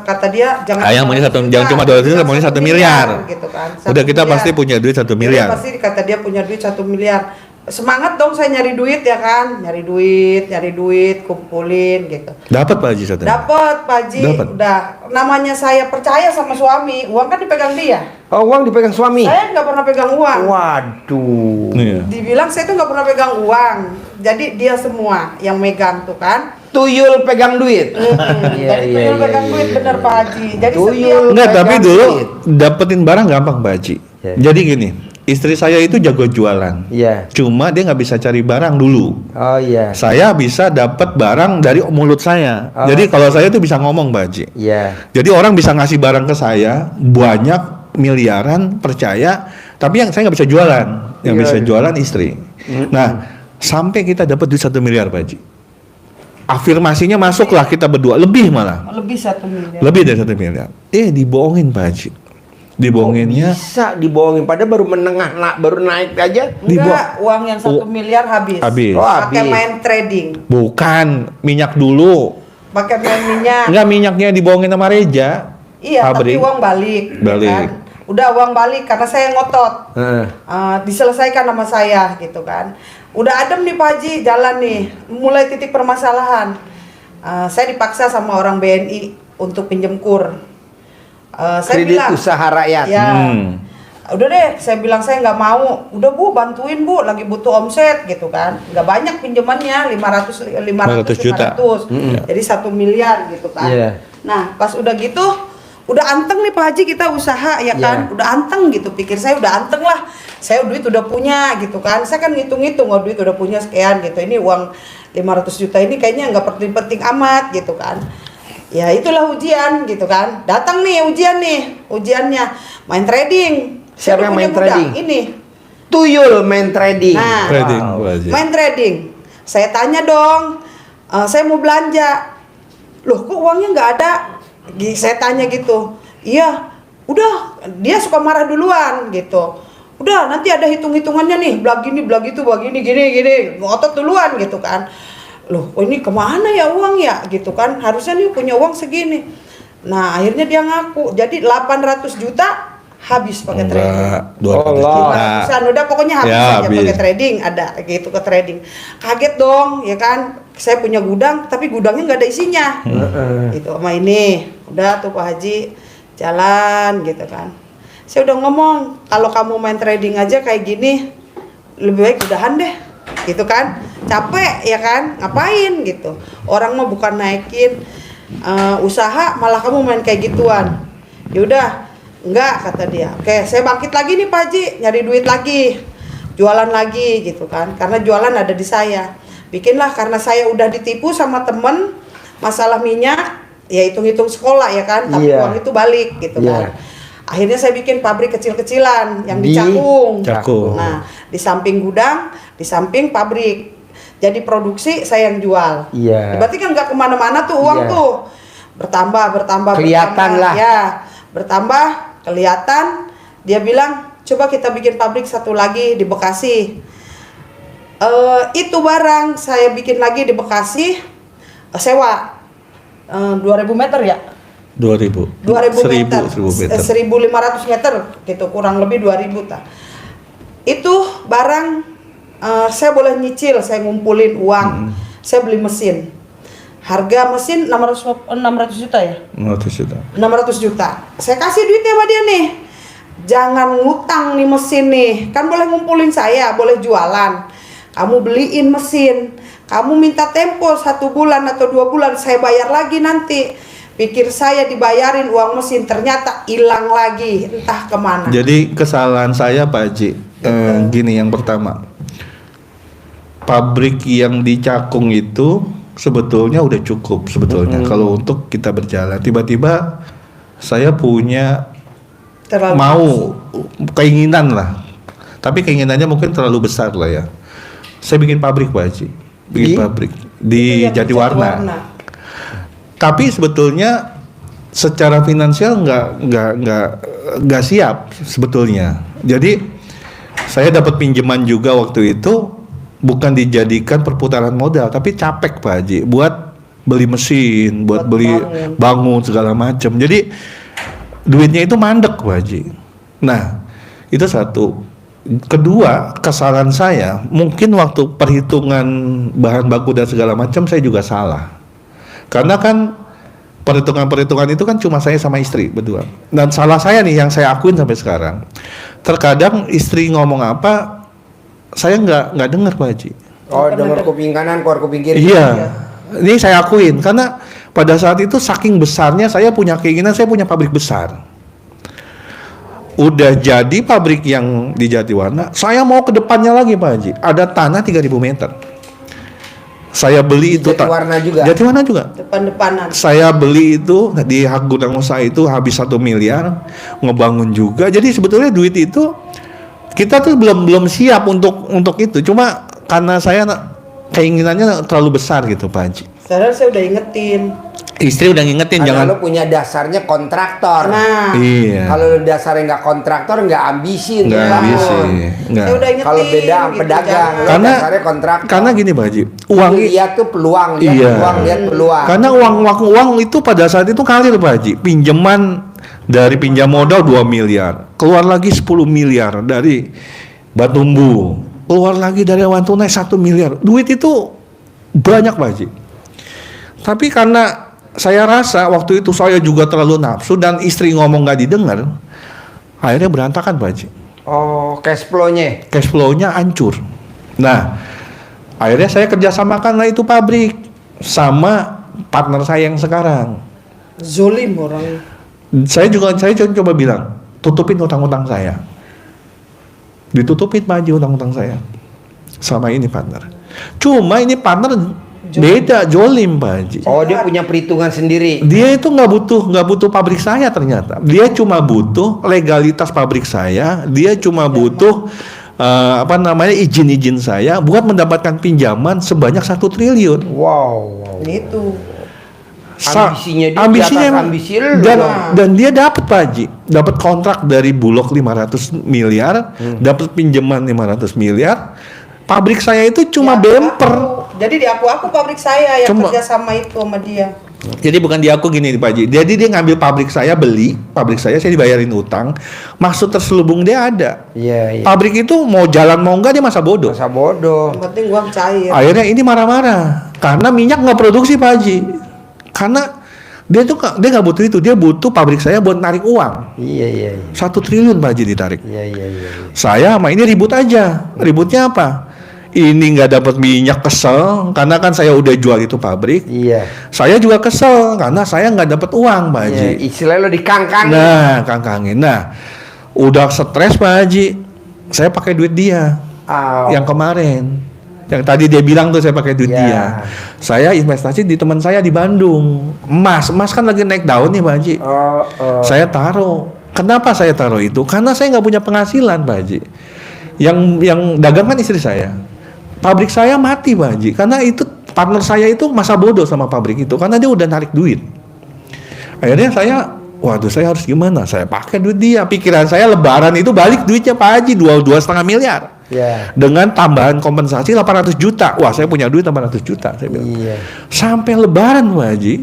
Kata dia jangan Ayang maunya jangan cuma 200 juta, maunya 1 miliar. gitu kan. Udah kita pasti punya duit 1 miliar. Dia pasti kata dia punya duit 1 miliar. Semangat dong saya nyari duit ya kan. Nyari duit, kumpulin gitu. Dapat Pak Haji satu. Dapat Pak Haji, Dapat. udah. Namanya saya percaya sama suami, uang kan dipegang dia. Oh, uang dipegang suami. Saya nggak pernah pegang uang. Waduh. Iya. Dibilang saya tuh nggak pernah pegang uang. Jadi dia semua yang megang tuh kan. Tuyul pegang duit. Iya, Jadi iya, tuyul iya, pegang iya, duit iya. bener Pak Haji. Jadi Tuyul. setiap Enggak, tapi pegang dulu duit. dapetin barang gampang Pak Haji. Ya. Jadi gini, istri saya itu jago jualan. Iya. Cuma dia nggak bisa cari barang dulu. Oh iya. Saya bisa dapat barang dari mulut saya. Oh. Jadi kalau saya tuh bisa ngomong Pak Haji. Iya. Jadi orang bisa ngasih barang ke saya banyak miliaran, percaya, tapi yang saya nggak bisa jualan. Yang Iya, bisa iya. jualan istri. Nah, sampai kita dapat duit 1 miliar Pak Haji. Afirmasinya masuklah kita berdua, lebih malah. lebih 1 miliar. Lebih dari 1 miliar. Dibohongin Pak Haji. Dibohonginnya Bisa dibohongin padahal baru baru naik aja. Enggak, uang yang 1 miliar habis. Habis. Oh, Pakai habis. main trading, bukan minyak dulu. pakai main minyak. Enggak, minyaknya dibohongin sama Reja. Iya, Pabrik. tapi uang balik. ya Balik. kan? Udah uang balik karena saya ngotot. Heeh. Diselesaikan sama saya gitu kan. Udah adem nih Pak Haji, jalan nih. Mulai titik permasalahan. Saya dipaksa sama orang BNI untuk pinjem kur. Saya Kredit bilang, usaha rakyat. ya, Hmm. udah deh. Saya bilang saya nggak mau. Udah Bu, bantuin Bu, lagi butuh omset gitu kan. Nggak banyak pinjamannya, 500 juta. 500. Jadi 1 miliar gitu kan. Iya. Nah, pas udah gitu, udah anteng nih Pak Haji kita usaha ya kan. Iya. Udah anteng gitu, pikir saya udah anteng lah. Saya duit udah punya gitu kan. Saya kan ngitung-ngitung, oh duit udah punya sekian gitu. Ini uang 500 juta ini kayaknya nggak penting-penting amat gitu kan. Ya itulah ujian gitu kan. Datang nih ujiannya main trading. Saya Siapa udah yang punya main gudang. trading? Ini Tuyul main trading. Nah. Trading, Wow. Pak Haji. main trading. Saya tanya dong, saya mau belanja. Loh kok uangnya nggak ada? Saya tanya gitu. Iya, udah dia suka marah duluan gitu. Udah nanti ada hitung-hitungannya nih, belag gini, belag itu, belag gini, gini, ngotot duluan gitu kan. Loh, ini kemana ya uang ya gitu kan? Harusnya nih punya uang segini. Nah akhirnya dia ngaku, jadi 800 juta habis pakai trading. Enggak, 200 Allah. juta. 500-an, udah pokoknya habis Ya, aja habis. pakai trading, ada gitu ke trading. Kaget dong, ya kan? Saya punya gudang, tapi gudangnya nggak ada isinya. Gitu sama ini, udah tuh Pak Haji jalan gitu kan. Saya udah ngomong, kalau kamu main trading aja kayak gini, lebih baik udahan deh, gitu kan? Capek ya kan? Ngapain gitu? Orang mah bukan naikin usaha, malah kamu main kayak gituan. Yaudah. Enggak, kata dia. Oke, saya bangkit lagi nih Pak Haji, nyari duit lagi. Jualan lagi gitu kan. Karena jualan ada di saya. Bikinlah karena saya udah ditipu sama temen masalah minyak, ya hitung-hitung sekolah ya kan, tapi Iya. uang itu balik gitu Iya. kan. Akhirnya saya bikin pabrik kecil-kecilan yang Di di Cakung. Cakung. Nah, di samping gudang, di samping pabrik. Jadi produksi saya yang jual. Iya. Berarti kan nggak kemana-mana tuh uang Iya. tuh. Bertambah. Kelihatan lah. Ya, bertambah, kelihatan. Dia bilang, coba kita bikin pabrik satu lagi di Bekasi. Itu barang saya bikin lagi di Bekasi, sewa 2000 meter ya? 2000. 2000 meter. 1000 meter. 1500 meter gitu, kurang lebih 2000 ta. Itu barang saya boleh nyicil, saya ngumpulin uang. Saya beli mesin. Harga mesin 600 juta ya? 500 juta. 600 juta. Saya kasih duitnya sama dia nih. jangan ngutang nih mesin nih, kan boleh ngumpulin saya, boleh jualan, kamu beliin mesin, kamu minta tempo 1 bulan atau 2 bulan, saya bayar lagi nanti. Pikir saya dibayarin uang mesin, ternyata hilang lagi, entah kemana. Jadi kesalahan saya Pak Haji, gini, yang pertama, pabrik yang di Cakung itu sebetulnya udah cukup sebetulnya kalau untuk kita berjalan. Tiba-tiba saya punya mau keinginan lah, tapi keinginannya mungkin terlalu besar lah ya. Saya bikin pabrik Pak Haji, bikin pabrik di Jatiwarna. Tapi sebetulnya secara finansial nggak siap sebetulnya. Jadi saya dapat pinjaman juga waktu itu, bukan dijadikan perputaran modal, tapi capek Pak Haji buat beli mesin, buat beli bangun segala macam. Jadi duitnya itu mandek Pak Haji. Nah, itu satu. Kedua, kesalahan saya mungkin waktu perhitungan bahan baku dan segala macam saya juga salah. Karena kan perhitungan-perhitungan itu kan cuma saya sama istri berdua. Dan salah saya nih yang saya akuin sampai sekarang. Terkadang istri ngomong apa, saya nggak dengar Pak Haji. Oh, dengar kuping kanan, keluar kuping kiri. Iya, ini saya akuin karena pada saat itu saking besarnya saya punya keinginan, saya punya pabrik besar. Udah jadi pabrik yang di Jatiwarna, saya mau ke depannya lagi Pak Haji. Ada tanah 3.000 meter. Saya beli itu Jatiwarna juga. Jatiwarna juga. Depan-depanan. Saya beli itu di hak gudang usaha itu habis 1 miliar, ngebangun juga. Jadi sebetulnya duit itu kita tuh belum siap untuk itu. Cuma karena saya keinginannya terlalu besar gitu Pak Haji. Padahal saya udah ingetin. Istri udah ngingetin Karena jangan. lo punya dasarnya kontraktor. Nah, Iya. Kalau lo dasarnya nggak kontraktor, nggak ambisi untuk Nggak bangun. ambisi. Nggak. saya udah ingetin. Kalau beda sama gitu, pedagang, jangan. lo Karena- dasarnya kontraktor. Karena gini Pak Haji, uang lihat tuh peluang, lihat Iya. peluang, lihat peluang. karena uang itu pada saat itu kalir Pak Haji. Pinjaman dari pinjam modal 2 miliar, keluar lagi 10 miliar dari Batumbu, keluar lagi dari uang tunai 1 miliar. Duit itu banyak Pak Haji. Tapi karena saya rasa waktu itu saya juga terlalu nafsu dan istri ngomong nggak didengar, akhirnya berantakan Pak Haji. Oh, cash flow-nya. Cash flow-nya hancur. Nah, akhirnya saya kerjasamakanlah itu pabrik sama partner saya yang sekarang. Zolim orang. Saya coba bilang, tutupin utang-utang saya. Ditutupin Pak Haji utang-utang saya. Sama ini partner. Cuma ini partner beda, jolim Pak Haji. Oh, dia punya perhitungan sendiri. Dia itu nggak butuh pabrik saya ternyata. Dia cuma butuh legalitas pabrik saya. Dia cuma butuh izin saya buat mendapatkan pinjaman sebanyak 1 triliun. Wow. Itu. Ambisinya dia di atas emang- ambisi lu dan, dong. dan dia dapat Pak Haji, dapat kontrak dari Bulog 500 miliar, dapat pinjaman 500 miliar. Pabrik saya itu cuma bemper. Jadi di aku pabrik saya yang Cuma- kerja sama itu sama dia. Jadi bukan di aku gini Pak Haji. Jadi dia ngambil pabrik saya, beli pabrik saya dibayarin utang. Maksud terselubung dia ada. Iya, iya. Pabrik itu mau jalan mau enggak dia masa bodoh. Masa bodoh. Yang penting uang cair. Akhirnya ini marah-marah karena minyak nggak produksi Pak Haji. Karena dia nggak butuh itu, dia butuh pabrik saya buat narik uang. Iya, iya, iya. 1 triliun Pak Haji ditarik. Iya, iya, iya. Saya sama ini ribut aja. Ributnya apa? Ini nggak dapat minyak, kesel karena kan saya udah jual itu pabrik. Iya. Saya juga kesel karena saya nggak dapat uang Pak Haji. Iya, istilahnya lo dikangkang. Nah, kangkangin. Nah, udah stres Pak Haji. Saya pakai duit dia yang kemarin. Yang tadi dia bilang tuh saya pakai duit Ya. dia. Saya investasi di teman saya di Bandung. Emas kan lagi naik daun nih Pak Haji. Saya taruh. Kenapa saya taruh itu? Karena saya nggak punya penghasilan Pak Haji. Yang dagang kan istri saya. Pabrik saya mati Pak Haji. Karena itu partner saya itu masa bodoh sama pabrik itu. Karena dia udah narik duit. Akhirnya waduh saya harus gimana? Saya pakai duit dia. Pikiran saya lebaran itu balik duitnya Pak Haji 2,5 miliar. Iya. Dengan tambahan kompensasi 800 juta. Wah, saya punya duit 800 juta saya bilang. Iya. Sampai lebaran Pak Haji,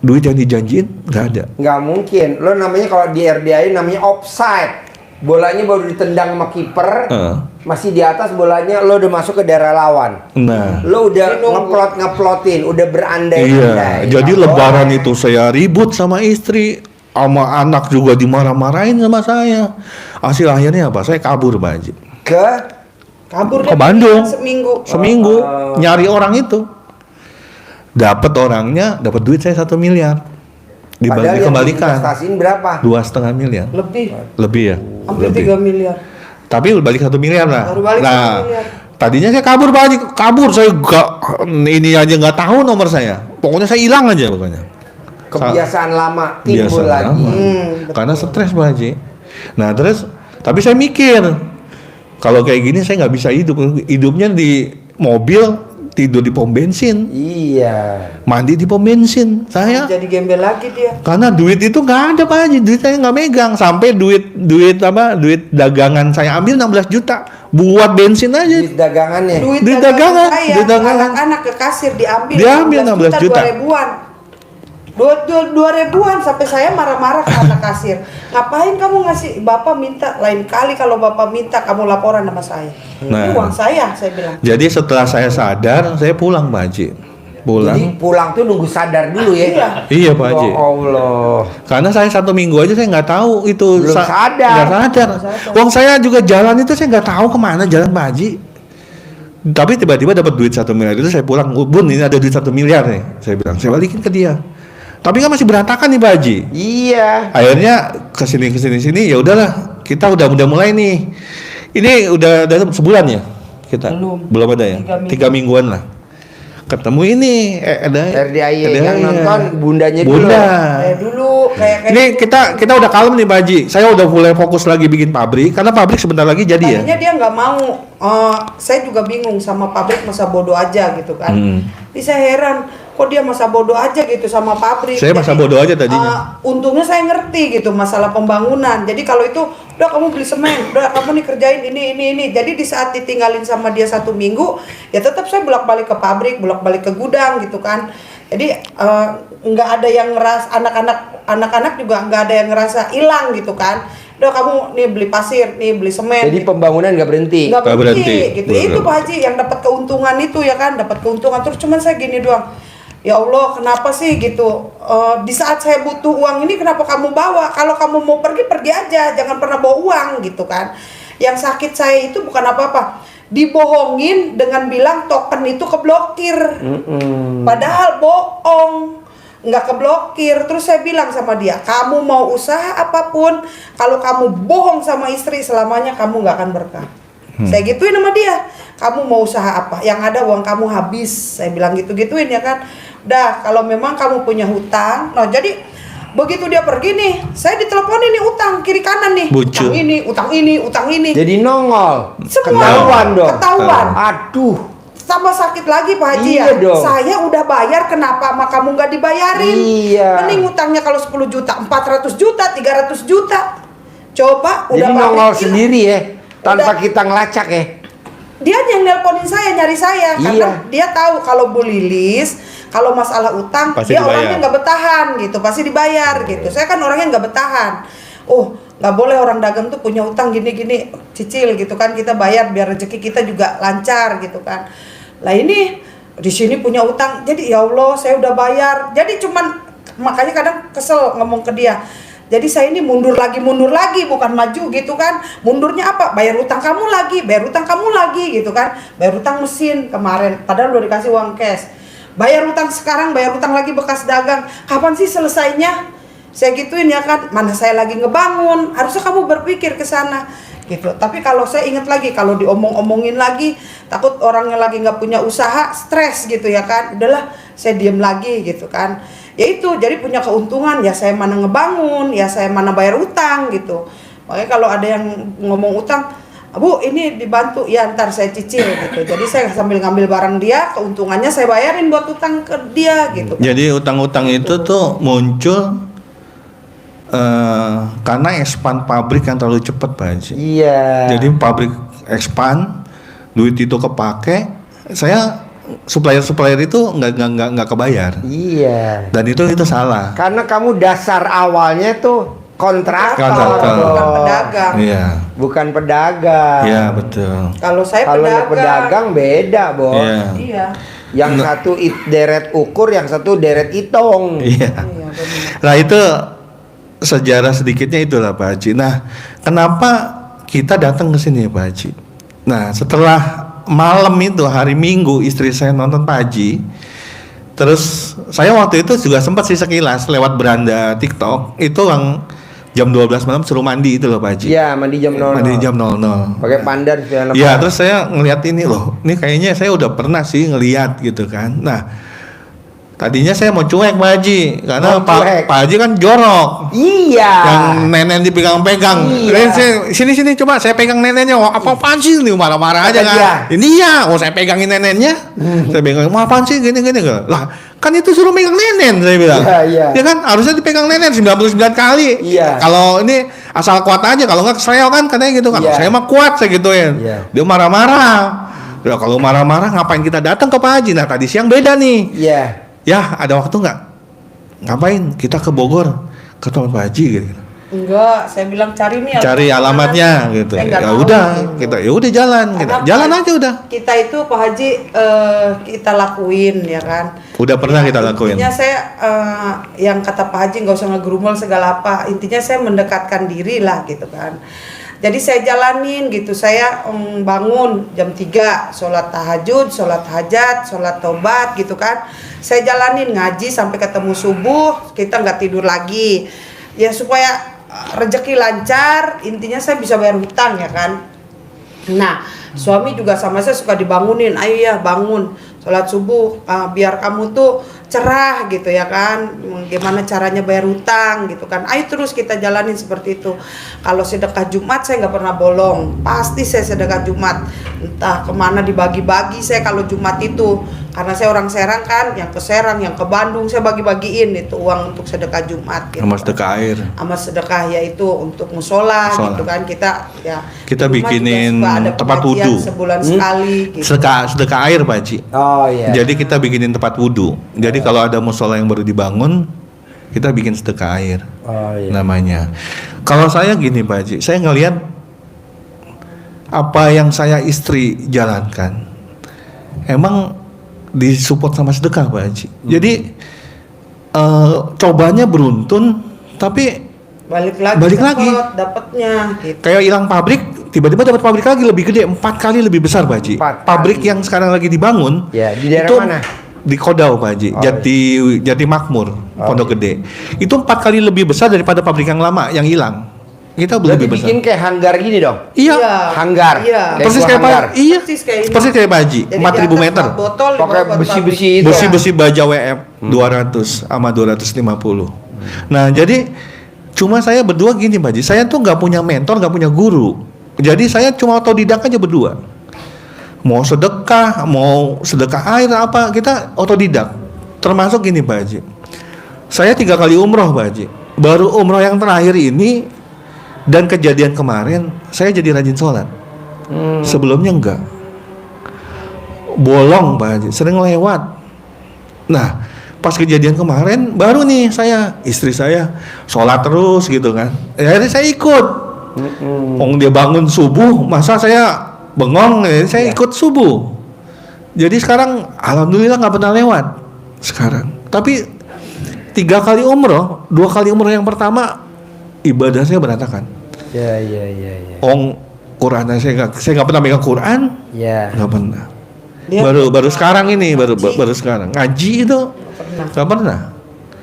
duit yang dijanjiin nggak ada. Nggak mungkin. Lo namanya kalau di RDI namanya offside. Bolanya baru ditendang sama kiper, masih di atas bolanya, lo udah masuk ke daerah lawan. Nah, Lo udah ngeplotin, udah iya. berandai-andai. Jadi Nggak lebaran boleh. itu saya ribut sama istri. sama anak juga dimarah-marahin sama saya. Hasil akhirnya apa? Saya kabur Pak Haji. Kabur Ke deh, Bandung. seminggu. Seminggu nyari orang itu. Dapat orangnya, dapat duit saya 1 miliar. Padahal yang Dikembalikan investasiin berapa? 2,5 miliar. Lebih Ya. hampir Lebih. 3 miliar. Tapi balik 1 miliar lah. Baru balik 1 Nah, miliar. tadinya saya kabur Pak Haji. Kabur saya gak, ini aja nggak tahu nomor saya. Pokoknya saya hilang aja pokoknya. Kebiasaan lama timbul Biasa lagi. lama. Karena stres Pak Haji. Nah terus, tapi saya mikir kalau kayak gini saya nggak bisa hidup. Hidupnya di mobil, tidur di pom bensin, Iya. mandi di pom bensin. Saya Jadi gembel lagi dia. karena duit itu nggak ada Pak Haji, duit saya nggak megang. Sampai duit dagangan saya ambil 16 juta buat bensin aja. Duit dagangannya. Duit Duit dagangan, saya, duit dagangan. anak-anak ke kasir diambil. Diambil 16 juta. 2 ribuan. 2 ribuan sampai saya marah-marah ke anak kasir. Ngapain kamu ngasih? Bapak minta, lain kali kalau Bapak minta kamu laporan sama saya. Nah. Ini uang saya bilang. Jadi setelah saya sadar, saya pulang Pak Haji. Jadi pulang tuh nunggu sadar dulu ya. Iya. Iya Pak Haji. Ya Allah. Karena saya 1 minggu aja saya nggak tahu itu. Belum sadar. Nggak sadar. Uang saya juga jalan itu saya nggak tahu kemana jalan Pak Haji. Tapi tiba-tiba dapat duit 1 miliar itu saya pulang. Bun ini ada duit 1 miliar nih. Saya bilang saya balikin ke dia. Tapi kan masih berantakan nih Pak Haji. Iya. Akhirnya kesini ya udahlah kita udah mulai nih. Ini udah sebulan ya kita. Belum ada ya. 3 mingguan lah. Ketemu ini ada RDIY yang RDIY. nonton bundanya dulu. Bunda. Dulu kayak Ini kita udah kalem nih Pak Haji. Saya udah mulai fokus lagi bikin pabrik karena pabrik sebentar lagi jadi ya. tadinya dia nggak mau. Saya juga bingung sama pabrik, masa bodoh aja gitu kan. Jadi saya heran, kok dia masa bodoh aja gitu sama pabrik. Saya masa bodoh aja tadinya. Untungnya saya ngerti gitu masalah pembangunan. Jadi kalau itu, udah kamu beli semen, udah kamu nih kerjain ini. Jadi di saat ditinggalin sama dia 1 minggu, ya tetap saya bolak-balik ke pabrik, bolak-balik ke gudang gitu kan. Jadi nggak ada yang ngerasa, anak-anak juga nggak ada yang ngerasa hilang gitu kan. Udah kamu nih beli pasir, nih beli semen. Jadi pembangunan nggak berhenti. Nggak Nggak berhenti berhenti. gitu. Bener. Itu Pak Haji yang dapat keuntungan itu ya kan, dapat keuntungan terus cuman saya gini doang. Ya Allah, kenapa sih gitu? Di saat saya butuh uang ini kenapa kamu bawa? Kalau kamu mau pergi aja, jangan pernah bawa uang gitu kan. Yang sakit saya itu bukan apa-apa. Dibohongin dengan bilang token itu keblokir. Padahal bohong. Nggak keblokir. Terus saya bilang sama dia, kamu mau usaha apapun, kalau kamu bohong sama istri selamanya kamu nggak akan berkah. Saya gituin sama dia, kamu mau usaha apa, yang ada uang kamu habis. Saya bilang gitu-gituin ya kan. Udah, kalau memang kamu punya hutang, nah jadi begitu dia pergi nih, saya diteleponin nih utang kiri kanan nih, Bucur. utang ini. Jadi nongol. Semua Ketahuan dong. ketahuan. Aduh. Tambah sakit lagi Pak Haji Iya ya. dong. Saya udah bayar, kenapa sama kamu nggak dibayarin? Iya. Mending utangnya kalau 10 juta, 400 juta, 300 juta. Coba Jadi udah nongol balik, sendiri ya, tanpa Udah. kita ngelacak ya. Dia yang nelponin saya, nyari saya karena Iya. dia tahu kalau Bu Lilis kalau masalah utang Pasti dia dibayar. orangnya nggak bertahan gitu, pasti dibayar gitu. Saya kan orangnya nggak bertahan. Nggak boleh orang dagang tuh punya utang gini-gini, cicil gitu kan, kita bayar biar rezeki kita juga lancar gitu kan. Lah ini di sini punya utang, jadi ya Allah saya udah bayar. Jadi cuman makanya kadang kesel ngomong ke dia. Jadi saya ini mundur lagi bukan maju gitu kan. Mundurnya apa? Bayar utang kamu lagi gitu kan. Bayar utang mesin kemarin padahal udah dikasih uang cash. Bayar utang sekarang, bayar utang lagi bekas dagang. Kapan sih selesainya? Saya gituin ya kan. Mana saya lagi ngebangun, harusnya kamu berpikir ke sana gitu. Tapi kalau saya ingat lagi, kalau diomong-omongin lagi, takut orangnya lagi nggak punya usaha, stres gitu ya kan. Udahlah, saya diem lagi gitu kan. Ya itu, jadi punya keuntungan, ya saya mana ngebangun, ya saya mana bayar utang gitu. Makanya kalau ada yang ngomong utang, Bu ini dibantu, ya ntar saya cicil gitu. Jadi saya sambil ngambil barang dia, keuntungannya saya bayarin buat utang ke dia gitu. Jadi utang-utang itu tuh muncul karena expand pabrik yang terlalu cepat Pak Haji. Iya. Jadi pabrik expand, duit itu kepake, saya supplier itu nggak kebayar. Iya. Dan itu salah. Karena kamu dasar awalnya tuh kontraktor. Kontraktor. Bukan pedagang. Iya, Bukan pedagang. iya betul. Kalau saya Kalau pedagang. pedagang beda, Bos. Iya. Iya. Yang satu deret ukur, yang satu deret hitung. Iya. Iya benar. Nah itu sejarah sedikitnya itulah Pak Haji. Nah, kenapa kita datang ke sini Pak Haji? Nah, setelah malam itu hari Minggu istri saya nonton Pak Haji, terus saya waktu itu juga sempat sih sekilas lewat beranda TikTok itu yang jam 12 malam suruh mandi itu loh Pak Haji. Iya, mandi jam 00. Mandi jam 00. Pakai pandar supaya lepas. Ya, terus saya ngelihat ini loh. Ini kayaknya saya udah pernah sih ngelihat gitu kan. Nah, tadinya saya mau cuek Pak Haji karena Mau cuek. Pak Haji kan jorok. Iya. Yang nenek dipegang-pegang. Iya. Sini coba saya pegang neneknya. Wah, apa-apaan sih nih marah-marah aja Kata kan. dia. Ini ya, oh saya pegangin neneknya. Saya pegang, "Mau apaan sih gini." Lah, kan itu suruh megang nenen saya bilang. Iya, iya. Ya kan harusnya dipegang nenen 99 kali. Iya. Kalau ini asal kuat aja, kalau nggak keseleo kan katanya gitu kan. Iya. Saya mah kuat saya gituin. Iya. Dia marah-marah. Ya kalau marah-marah ngapain kita datang ke Pak Haji? Nah, tadi siang beda nih. Iya. Ya, ada waktu nggak? Ngapain? Kita ke Bogor, ke tempat Pak Haji gitu. Enggak, saya bilang cari nih Cari alamatnya gitu. Saya nggak Ya tahu, udah, gitu. kita ya udah jalan, kita Karena jalan Pak- aja udah. Kita itu Pak Haji kita lakuin ya kan. Udah pernah kita lakuin. Intinya saya yang kata Pak Haji nggak usah ngegrumel segala apa. Intinya saya mendekatkan diri lah gitu kan. Jadi saya jalanin gitu. Saya bangun jam 3 sholat tahajud, sholat hajat, sholat tobat gitu kan. Saya jalanin ngaji sampai ketemu subuh. Kita nggak tidur lagi. Ya supaya rezeki lancar. Intinya saya bisa bayar hutang ya kan. Nah, suami juga sama saya suka dibangunin, ayo ya bangun, sholat subuh, biar kamu tuh cerah gitu ya kan, gimana caranya bayar hutang gitu kan, ayo terus kita jalanin seperti itu. Kalau sedekah Jumat saya nggak pernah bolong, pasti saya sedekah Jumat, entah kemana dibagi-bagi saya kalau Jumat itu, karena saya orang Serang kan, yang ke Serang, yang ke Bandung saya bagi-bagiin itu uang untuk sedekah Jumat. Gitu. Sama sedekah air. Sama sedekah yaitu untuk musola Musola. gitu kan, kita ya Kita di rumah juga bikinin suka ada tempat pengajian wudhu. sebulan sekali gitu. Sedekah air Pak Haji. Oh iya. Jadi kita bikinin tempat wudhu. Jadi kalau ada musola yang baru dibangun, kita bikin sedekah air. Oh iya. Namanya. Kalau saya gini Pak Haji, saya ngelihat apa yang saya istri jalankan, emang disupport sama sedekah Pak Haji. Jadi cobanya beruntun, tapi balik lagi dapatnya gitu. kayak hilang pabrik, tiba-tiba dapat pabrik lagi lebih gede, 4 kali lebih besar Pak Haji. 4 Pabrik kali. yang sekarang lagi dibangun, Ya, di daerah itu mana? di Kodau Pak Haji, Oh, Jati Makmur, Pondok iya. Gede. Itu 4 kali lebih besar daripada pabrik yang lama yang hilang. Kita Berarti lebih besar. bikin kayak hanggar gini dong. Iya. Hanggar. Iya. Persis gua kayak hanggar. Pak. Iya. Persis kayak ini. Pak Haji, Jadi 4.000 di atas meter. botol, di Pakai bawah buat besi-besi pabrik. itu. Besi-besi baja WM 200 sama 250. Nah, jadi cuma saya berdua gini Pak Haji, saya tuh nggak punya mentor, nggak punya guru. Jadi saya cuma otodidak aja berdua. Mau sedekah air apa, kita otodidak. Termasuk gini Pak Haji, saya 3 kali umroh Pak Haji. Baru umroh yang terakhir ini dan kejadian kemarin, saya jadi rajin sholat. Sebelumnya enggak. Bolong Pak Haji, sering lewat. Nah, pas kejadian kemarin baru nih istri saya sholat terus gitu kan. Akhirnya saya ikut. Dia bangun subuh, masa saya bengong, saya ikut subuh. Jadi sekarang alhamdulillah nggak pernah lewat sekarang. Tapi 3 kali umroh, 2 kali umroh yang pertama ibadah saya berantakan. Ya. Quran saya nggak pernah megang Quran, Ya. nggak pernah. Dia Baru sekarang ini baru sekarang ngaji itu nggak pernah.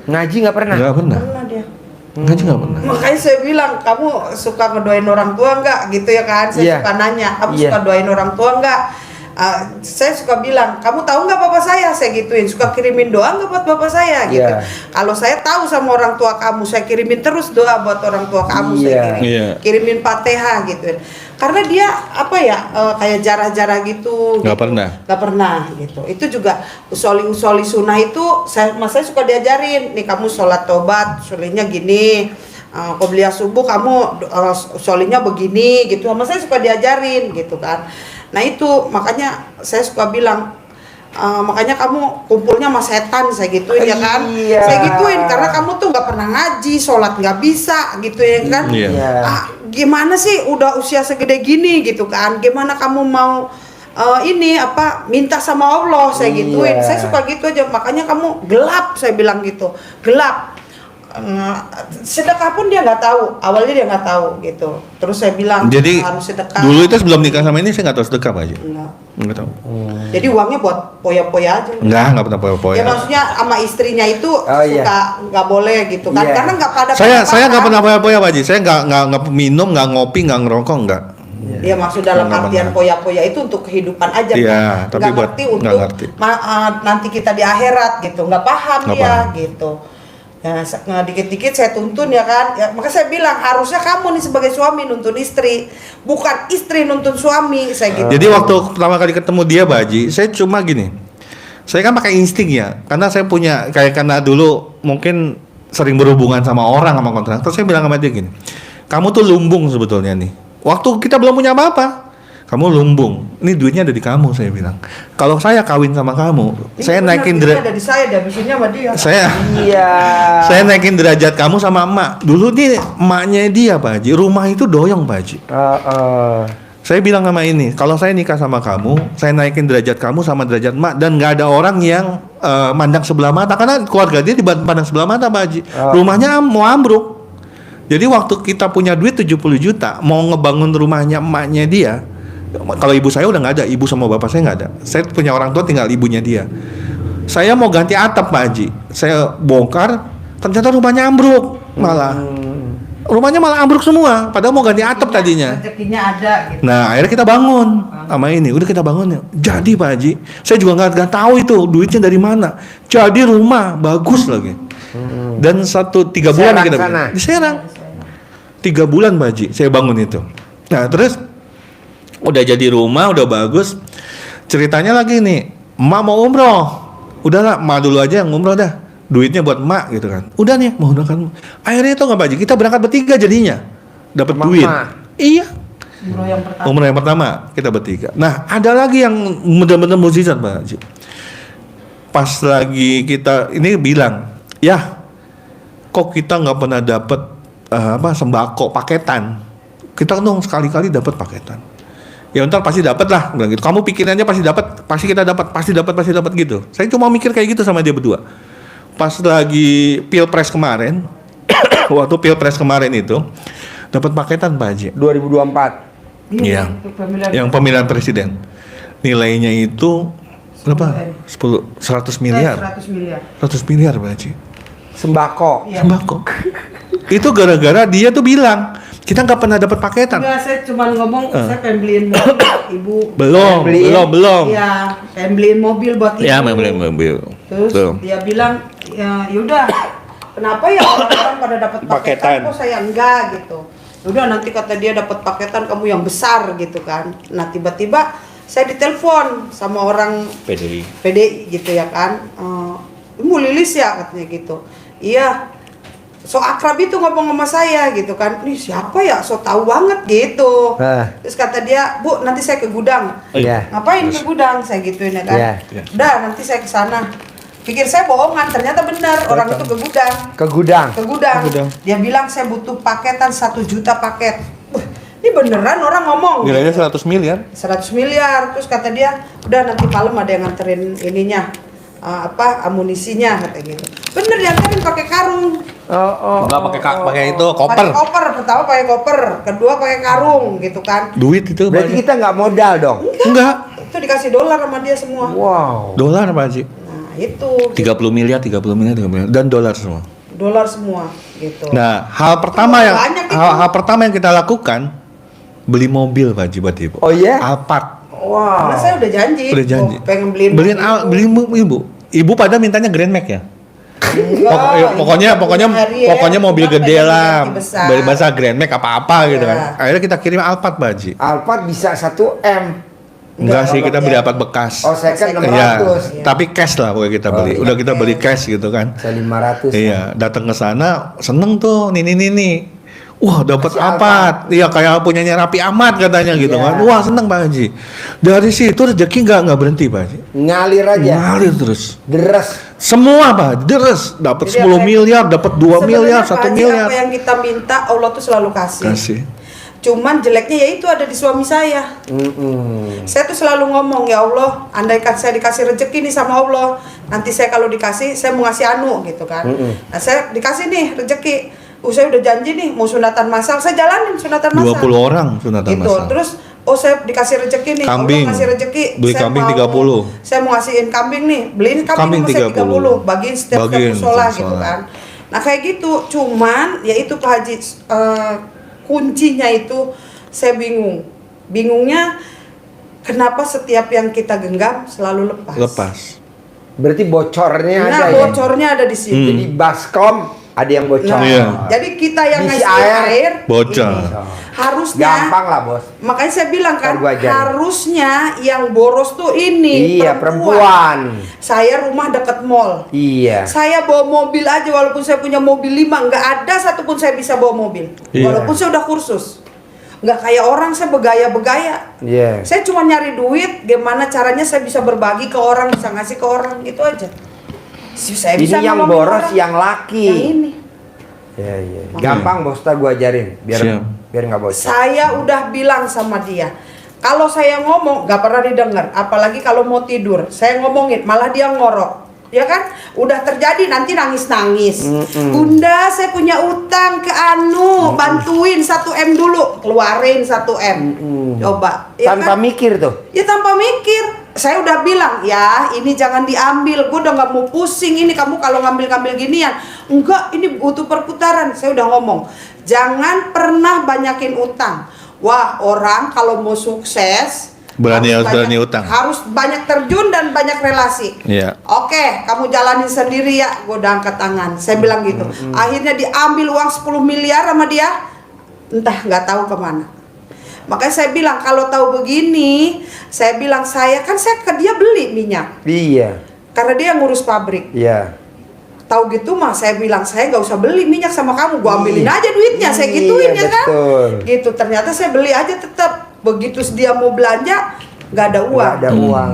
Ngaji nggak pernah. Nggak pernah. pernah dia. Ngaji nggak pernah. Makanya saya bilang, kamu suka ngedoain orang tua nggak gitu ya kan? Saya Iya. suka nanya, kamu Iya. suka doain orang tua nggak? Saya suka bilang, kamu tahu nggak bapak saya gituin, suka kirimin doa nggak buat bapak saya gitu. Iya. Kalau saya tahu sama orang tua kamu, saya kirimin terus doa buat orang tua kamu, saya Iya. kirimin Fatihah gituin. Karena dia kayak jarah-jarah gitu. Nggak pernah. Nggak pernah gitu. Itu juga usoli sunnah itu saya suka diajarin. Nih kamu sholat tobat, solinya gini. Qobliyah subuh kamu solinya begini gitu. Sama saya suka diajarin gitu kan. Nah itu makanya saya suka bilang, makanya kamu kumpulnya sama setan, saya gituin ya kan. Iya. Saya gituin karena kamu tuh nggak pernah ngaji, sholat nggak bisa gitu ya kan. Iya. Gimana sih udah usia segede gini gitu kan, gimana kamu mau minta sama Allah, saya gituin. Iya. Saya suka gitu aja, makanya kamu gelap, saya bilang gitu, gelap. sedekah pun dia nggak tahu, awalnya dia nggak tahu gitu. Terus saya bilang Jadi harus sedekah. dulu itu sebelum nikah sama ini saya nggak tahu sedekah Pak Haji. Nggak tahu. Jadi uangnya buat poya-poya aja. Nggak pernah poya-poya. Ya maksudnya sama istrinya itu iya. suka nggak boleh gitu kan, Iya. karena nggak pada. Saya nggak pernah poya-poya Pak Haji. Saya nggak minum, nggak ngopi, nggak ngerokok, nggak. Dia maksud dalam Nggak artian pernah. poya-poya itu untuk kehidupan aja. Iya, Pak. tapi Nggak buat- ngerti nggak untuk ngerti. nanti kita di akhirat gitu, nggak paham Nggak dia paham. gitu. Ya, dikit-dikit saya tuntun ya kan. Ya, maka saya bilang harusnya kamu nih sebagai suami nuntun istri, bukan istri nuntun suami. Saya gitu. Jadi waktu pertama kali ketemu dia Pak Haji, saya cuma gini. Saya kan pakai insting ya, karena saya punya karena dulu mungkin sering berhubungan sama orang sama kontraktor. Saya bilang sama dia gini, kamu tuh lumbung sebetulnya nih. Waktu kita belum punya apa-apa, kamu lumbung. Ini duitnya ada di kamu, saya bilang. Kalau saya kawin sama kamu, Ini saya benar, naikin duitnya ada di saya, dihabisinnya sama dia. Iya. saya naikin derajat kamu sama emak. Dulu nih emaknya dia Pak Haji, rumah itu doyong Pak Haji. Saya bilang sama ini, kalau saya nikah sama kamu, saya naikin derajat kamu sama derajat emak, dan nggak ada orang yang mandang sebelah mata, karena keluarga dia dipandang sebelah mata Pak Haji. Rumahnya mau ambruk. Jadi waktu kita punya duit 70 juta, mau ngebangun rumahnya emaknya dia, kalau ibu saya udah nggak ada, ibu sama bapak saya nggak ada. Saya punya orang tua, tinggal ibunya dia. Saya mau ganti atap Pak Haji, saya bongkar, ternyata rumahnya ambruk malah. Rumahnya malah ambruk semua, padahal mau ganti atap tadinya. Rezekinya ada gitu. Nah akhirnya kita bangun sama ini, udah kita bangun ya. Jadi Pak Haji, saya juga nggak tahu itu duitnya dari mana. Jadi rumah bagus lagi. Dan 3 bulan Serang kita sana. di Serang. 3 bulan Pak Haji, saya bangun itu. Nah terus udah jadi rumah, udah bagus. Ceritanya lagi nih, emak mau umroh. Udahlah, emak dulu aja yang umroh dah. Duitnya buat emak gitu kan. Udah nih, mau kan. Akhirnya itu nggak Pak Haji, kita berangkat bertiga jadinya. Dapat Sama duit. emak. Iya. Umroh yang pertama. Umroh yang pertama kita bertiga. Nah ada lagi yang benar-benar mukjizat Pak Haji. Pas lagi kita ini bilang, ya kok kita nggak pernah dapat sembako paketan. Kita tuh sekali-kali dapat paketan. Ya ntar pasti dapat lah, bilang gitu. Kamu pikirannya pasti dapat, pasti kita dapat, pasti dapat gitu. Saya cuma mikir kayak gitu sama dia berdua. Pas lagi pilpres kemarin, waktu pilpres kemarin itu dapat paketan Pak Haji. 2024. Iya. Untuk pemilihan. Yang pemilihan presiden. Nilainya itu berapa? 100 miliar. 100 miliar. 100 miliar Pak Haji. Sembako. Iya. Sembako. Itu gara-gara dia tuh bilang, kita nggak pernah dapat paketan. Enggak, saya cuma ngomong saya pengen beliin mobil ibu. Belum. Iya, pengen beliin mobil buat ibu. Ya, beli mobil. Terus Tuh. dia bilang, ya yaudah, kenapa ya orang-orang pada dapat paketan, Paketan. kok saya enggak gitu. Udah nanti kata dia dapat paketan kamu yang besar gitu kan. Nah tiba-tiba saya ditelepon sama orang PDI gitu ya kan. Ibu Lilis ya katanya gitu. Iya. So akrab itu ngomong sama saya gitu kan. Nih siapa ya? So tahu banget gitu. Terus kata dia, "Bu, nanti saya ke gudang." Iya. Ngapain ke gudang? Saya gituin ya kan. Iya. Udah nanti saya ke sana. Pikir saya bohongan, ternyata benar orang itu ke gudang. Ke gudang. Ke gudang. Ke gudang. Dia bilang saya butuh paketan 1 juta paket. Ini beneran orang ngomong. Nilainya 100 miliar. 100 miliar. Terus kata dia, udah nanti malam ada yang nganterin ininya. Amunisinya kata gitu. Bener dianterin pakai karung. Enggak pakai itu Pakai koper. Pertama pakai koper, kedua pakai karung gitu kan. Duit itu Berarti banyak. kita nggak modal dong. Enggak. Itu dikasih dolar sama dia semua. Wow. Dolar Pak Haji. Nah, itu 30 miliar dan dolar semua. dolar semua gitu. Nah, hal pertama banyak itu. hal pertama yang kita lakukan beli mobil Pak Haji buat ibu. Oh iya? Alphard. Karena saya udah janji. Udah janji. mau pengen beliin Ibu. Ibu pada mintanya Grand Max ya? Enggak, Pokoknya mobil Cuma gede pengen lah. ganti besar. Bahasa Grand Max apa-apa gitu Iya. kan. Akhirnya kita kirim Alphard Pak Haji. Alphard bisa 1M. Enggak sih, kita beli ya. Alphard bekas. Oh, second Second. 600. Iya, Iya. tapi cash lah pokoknya kita beli. iya, Udah kita beli cash gitu kan. Bisa 500. Iya, datang ke sana seneng tuh nih. Wah, dapat Masih Alphard. Iya, kayak punyanya Raffi Ahmad katanya gitu Iya. kan. Wah, seneng Pak Haji. Dari situ rezeki nggak berhenti Pak Haji. Ngalir aja. Ngalir terus. Deres. Semua Pak, deres. Dapat Jadi 10 apa- miliar, dapat 2 miliar, Sebenarnya 1 Pak Haji, miliar. apa yang kita minta Allah tuh selalu kasih. Kasih. Cuman jeleknya yaitu ada di suami saya. Saya tuh selalu ngomong, ya Allah, andaikan saya dikasih rezeki nih sama Allah, nanti saya kalau dikasih, saya mau ngasih anu gitu kan. Nah saya dikasih nih rezeki, saya udah janji nih mau sunatan masal, saya jalanin sunatan masal. 20 orang sunatan gitu. masal. Terus saya dikasih rezeki nih, Kambing. Allah kasih rezeki, Beli saya kambing mau, 30. saya mau ngasihin kambing nih, beliin kambing Kambing sama saya 30, bagiin setiap Bagiin musola setiap gitu musola. kan. Nah kayak gitu, cuman ya itu Pak Haji, kuncinya itu saya bingung. Bingungnya kenapa setiap yang kita genggam selalu lepas. Lepas. Berarti bocornya Nah ada ya. bocornya ada di situ. Jadi baskom ada yang bocor. Nah, Iya. jadi kita yang Isi ngasih air, air bocor. ini, harusnya Gampang lah bos. makanya saya bilang kan, Ntar gua ajarin. harusnya yang boros tuh ini Iya perempuan. Saya rumah deket mall. Iya. Saya bawa mobil aja, walaupun saya punya mobil 5, nggak ada satupun saya bisa bawa mobil. Iya. Walaupun saya udah kursus, nggak kayak orang saya begaya-begaya. Iya. Saya cuma nyari duit, gimana caranya saya bisa berbagi ke orang, bisa ngasih ke orang, gitu aja. Saya bisa Ini yang nolongin boros orang. yang laki. Yang ini. Iya iya. Gampang bos, tar gua ajarin biar Siap. biar nggak bocor. Saya udah bilang sama dia, kalau saya ngomong nggak pernah didengar, apalagi kalau mau tidur. Saya ngomongin, malah dia ngorok. Ya kan? Udah terjadi nanti nangis-nangis. Bunda, saya punya utang ke Anu, bantuin 1M dulu, keluarin 1M. Coba, ya Tanpa kan? mikir tuh. Ya tanpa mikir. Saya udah bilang, ya ini jangan diambil, gue udah nggak mau pusing ini kamu kalau ngambil-ngambil ginian. Enggak, ini butuh perputaran. Saya udah ngomong, jangan pernah banyakin utang. Wah, orang kalau mau sukses Berani harus berani banyak- utang. harus banyak terjun dan banyak relasi. Iya. Oke, kamu jalanin sendiri ya. Gue udah angkat tangan. Saya bilang gitu. Akhirnya diambil uang 10 miliar sama dia, entah nggak tahu kemana. Makanya saya bilang kalau tahu begini, saya bilang saya ke dia beli minyak Iya. karena dia yang ngurus pabrik. Iya. Tahu gitu mah saya bilang saya nggak usah beli minyak sama kamu, gua ambilin Iya. aja duitnya, saya Iya, gituin ya kan. betul. Gitu ternyata saya beli aja tetap. Begitu dia mau belanja nggak ada uang. Nggak ada uang.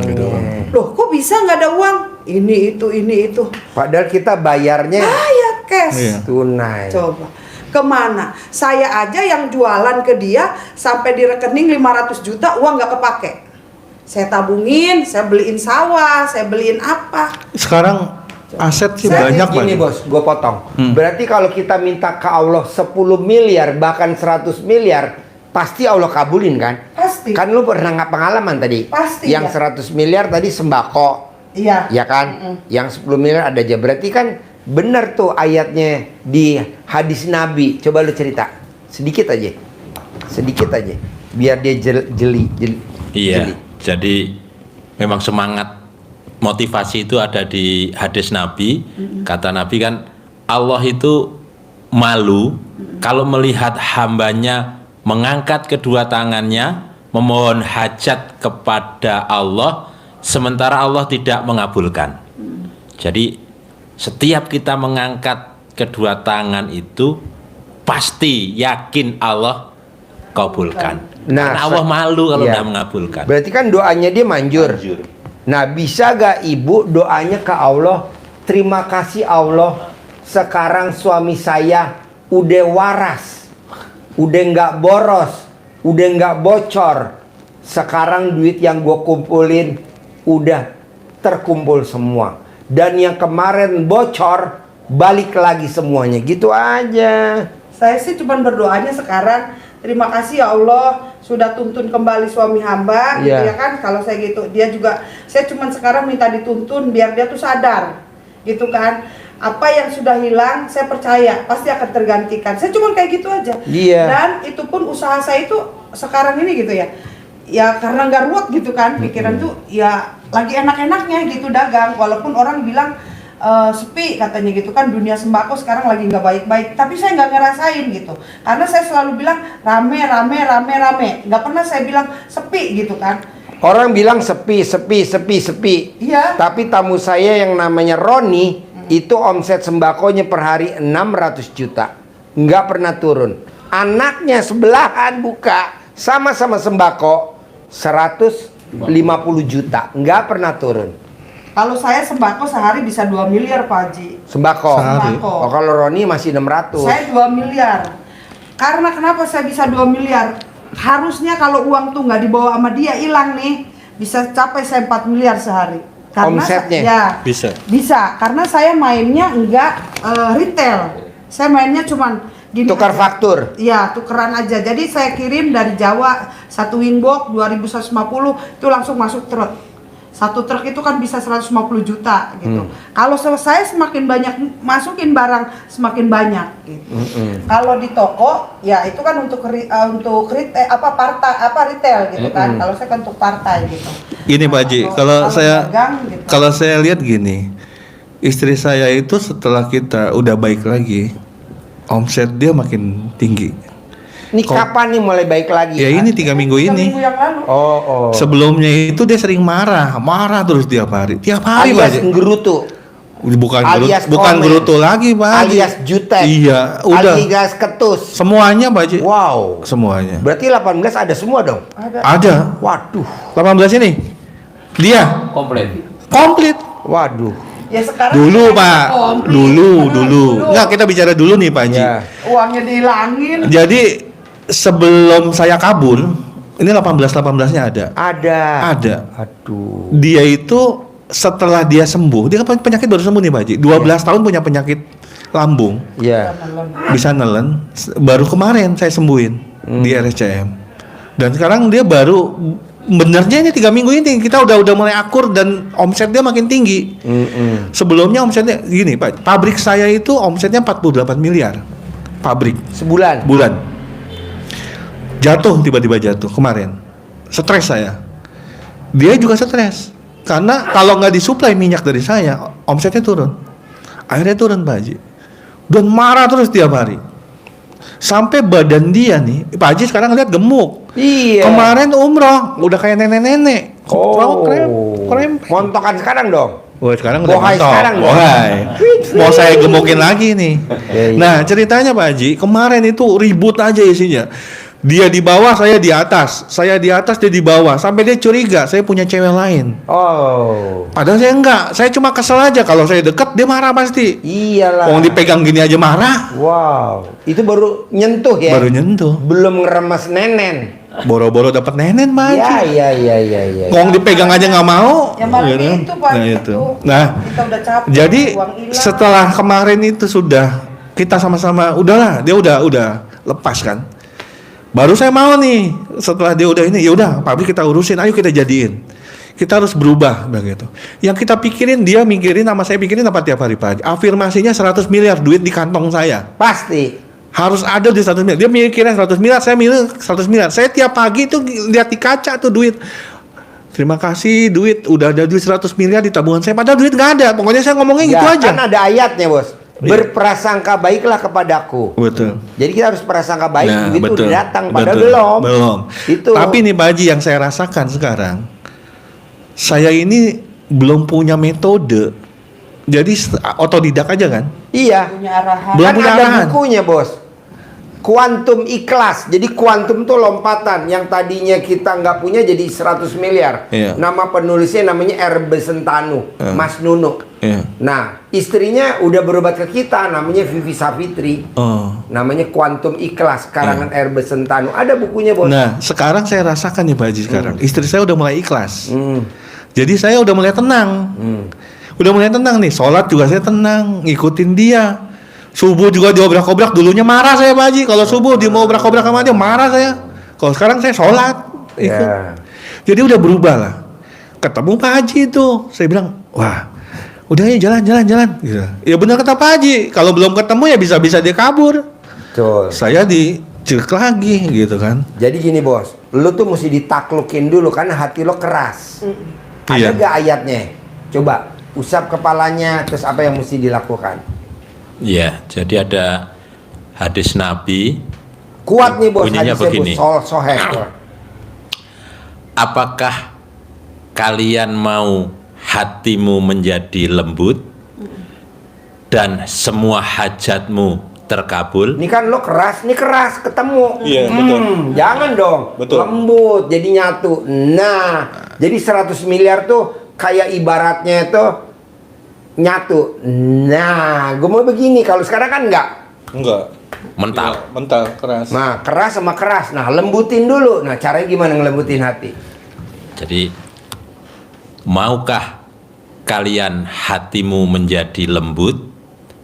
Loh kok bisa nggak ada uang? Ini itu. Padahal kita bayarnya Bayar cash. Iya. tunai. Coba kemana? Saya aja yang jualan ke dia sampai di rekening 500 juta uang nggak kepake. Saya tabungin, saya beliin sawah, saya beliin apa. Sekarang aset sih Saya banyak Gini banget. bos, gue potong. Berarti kalau kita minta ke Allah 10 miliar bahkan 100 miliar, pasti Allah kabulin kan? Pasti. Kan lu pernah nggak pengalaman tadi? Pasti, Yang ya. 100 miliar tadi sembako, Iya. ya kan? Yang 10 miliar ada aja. Berarti kan benar tuh ayatnya di hadis Nabi. Coba lu cerita sedikit aja, biar dia jeli. Iya, jadi memang semangat motivasi itu ada di hadis Nabi. Kata Nabi kan, Allah itu malu kalau melihat hambanya mengangkat kedua tangannya memohon hajat kepada Allah sementara Allah tidak mengabulkan. Jadi setiap kita mengangkat kedua tangan itu pasti yakin Allah kabulkan. Nah, Karena Allah malu kalau iya. tidak mengabulkan. Berarti kan doanya dia manjur. Nah, bisa gak ibu doanya ke Allah? Terima kasih Allah, sekarang suami saya udah waras, udah nggak boros, udah nggak bocor. Sekarang duit yang gue kumpulin udah terkumpul semua. Dan yang kemarin bocor balik lagi semuanya, gitu aja. Saya sih cuma berdoanya sekarang, terima kasih ya Allah sudah tuntun kembali suami hamba, gitu Iya. ya kan. Kalau saya gitu, dia juga, saya cuma sekarang minta dituntun biar dia tuh sadar, gitu kan. Apa yang sudah hilang, saya percaya pasti akan tergantikan. Saya cuma kayak gitu aja. Iya. Dan itu pun usaha saya itu sekarang ini gitu ya. Ya karena nggak ruwet gitu kan, pikiran tuh ya lagi enak-enaknya gitu dagang. Walaupun orang bilang sepi katanya gitu kan, dunia sembako sekarang lagi nggak baik-baik, tapi saya nggak ngerasain gitu karena saya selalu bilang rame, nggak pernah saya bilang sepi gitu kan. Orang bilang sepi. Iya. Tapi tamu saya yang namanya Roni itu omset sembakonya per hari 600 juta. Nggak pernah turun. Anaknya sebelahan buka sama-sama sembako 150 juta. Nggak pernah turun. Kalau saya sembako sehari bisa 2 miliar Pak Haji. Sembako. Sehari. Sembako. Oh, kalau Roni masih 600. Saya 2 miliar. Karena kenapa saya bisa 2 miliar? Harusnya kalau uang tuh nggak dibawa sama dia, hilang nih, bisa capai saya 4 miliar sehari. Karena Omsetnya? ya, Bisa. bisa, karena saya mainnya enggak retail. Saya mainnya cuman gini Tukar aja. faktur. Iya, tukeran aja. Jadi saya kirim dari Jawa satu winbox 2150 itu langsung masuk truk. Satu truk itu kan bisa 150 juta gitu. Kalau saya semakin banyak masukin barang semakin banyak gitu. Kalau di toko ya itu kan untuk retail retail gitu kan. Kalau saya kan untuk partai gitu. Ini Pak Haji, kalau saya dagang, gitu. kalau saya lihat gini, istri saya itu setelah kita udah baik lagi, omset dia makin tinggi. Ini kapan nih mulai baik lagi? Ya ini 3 minggu 3 ini. minggu yang lalu. Oh. Sebelumnya itu dia sering marah terus tiap hari Pak Alias Haji. nggerutu. Alias bukan komen. gerutu lagi Pak Haji. Alias jutek. Iya, udah. Alias ketus. Semuanya Pak Haji. Wow. Semuanya. Berarti 18 ada semua dong? Ada. Waduh. 18 ini. Dia komplit. Waduh. Ya sekarang Dulu kita Pak. komplit. Dulu. Enggak, kita bicara dulu nih Pak Haji. Ya. Uangnya dihilangin. Jadi sebelum saya kabur, ini 18-18-nya ada. Ada. Aduh. Dia itu setelah dia sembuh, dia kan penyakit baru sembuh nih Pak Haji. 12 tahun punya penyakit lambung, Ya. bisa nelen. Baru kemarin saya sembuhin di RSCM. Dan sekarang dia baru benernya ini 3 minggu ini kita udah mulai akur dan omset dia makin tinggi. Sebelumnya omsetnya gini Pak, pabrik saya itu omsetnya 48 miliar. Pabrik Sebulan. bulan. Tiba-tiba jatuh kemarin. Stres saya. Dia juga stres. Karena kalau nggak disuplai minyak dari saya, omsetnya turun. Akhirnya turun Pak Haji. Dan marah terus tiap hari. Sampai badan dia nih, Pak Haji sekarang lihat gemuk. Iya. Kemarin umroh, udah kayak nenek-nenek. Oh. Krem. Montokan sekarang dong. Wah sekarang udah Bohai mantap. sekarang dong. Bohai. Mau saya gemukin lagi nih. Iya. Nah ceritanya Pak Haji, kemarin itu ribut aja isinya. Dia di bawah, saya di atas. Saya di atas, dia di bawah. Sampai dia curiga, saya punya cewek lain. Oh. Padahal saya enggak. Saya cuma kesel aja. Kalau saya deket, dia marah pasti. Iyalah. Orang dipegang gini aja marah. Wow. Itu baru nyentuh ya. Baru nyentuh. Belum ngeremes nenen. Boro-boro dapat nenen Pak Haji. Iya. Ngomong dipegang aja nggak mau. Ya malah Gitu. itu Pak. Nah itu. Nah, kita udah capek. jadi uang hilang. setelah kemarin itu sudah kita sama-sama udahlah, dia udah lepas kan. Baru saya mau nih setelah dia udah ini, ya udah pabrik kita urusin, ayo kita jadiin. Kita harus berubah begitu. Yang kita pikirin, dia mikirin sama saya pikirin apa tiap hari Pak? Afirmasinya 100 miliar duit di kantong saya. Pasti. Harus ada di 100 miliar. Dia mikirin 100 miliar, saya milih 100 miliar. Saya tiap pagi itu lihat di kaca tuh duit. Terima kasih duit, udah ada duit 100 miliar di tabungan saya. Padahal duit nggak ada. Pokoknya saya ngomongnya gitu aja. Kan ada ayatnya bos. Berprasangka baiklah kepadaku. Betul. Jadi kita harus prasangka baik. Nah, Begitu betul. udah datang. Padahal Betul. belum. Itu. Tapi nih Pak Haji yang saya rasakan sekarang, saya ini belum punya metode. Jadi otodidak aja kan. Iya. punya arahan. Belum Kan punya ada arahan. bukunya bos. Kuantum ikhlas. Jadi kuantum tuh lompatan. Yang tadinya kita nggak punya jadi 100 miliar. Iya. Nama penulisnya namanya Erbe Sentanu. Mas Nunu. Iya. Nah istrinya udah berobat ke kita. Namanya Vivi Savitri. Oh. Namanya Kuantum Ikhlas. Karangan Erbe Sentanu. Ada bukunya bos. Nah, sekarang saya rasakan nih Pak Haji sekarang. Istri saya udah mulai ikhlas. Hmm. Jadi saya udah mulai tenang. Udah mulai tenang nih. Sholat juga saya tenang, ngikutin dia. Subuh juga diobrak-obrak. Dulunya marah saya Pak Haji. Kalau subuh dia mau obrak-obrak sama dia, marah saya. Kalau sekarang saya sholat. ikut. Ya. Jadi udah berubah lah. Ketemu Pak Haji itu, saya bilang, wah, udah ya jalan. Gitu. Ya benar kata Pak Haji. Kalau belum ketemu ya bisa-bisa dia kabur. Betul. Saya dicek lagi gitu kan. Jadi gini bos, lu tuh mesti ditaklukin dulu karena hati lo keras. Iya. Ada gak ayatnya? Coba usap kepalanya, terus apa yang mesti dilakukan? Ya, jadi ada hadis Nabi. Kuat nih bos, Bunyinya hadisnya begini. bos, soheh. Apakah kalian mau hatimu menjadi lembut dan semua hajatmu terkabul? Ini kan lo keras, ini keras ketemu. Iya, betul. Jangan dong. Betul. Lembut, jadi nyatu. Nah, jadi 100 miliar tuh kayak ibaratnya tuh nyatu. Nah, gue mau begini. Kalau sekarang kan enggak. Enggak. Mental. Iya, mental keras. Nah, keras sama keras. Nah, lembutin dulu. Nah, caranya gimana ngelembutin hati? Jadi, maukah kalian hatimu menjadi lembut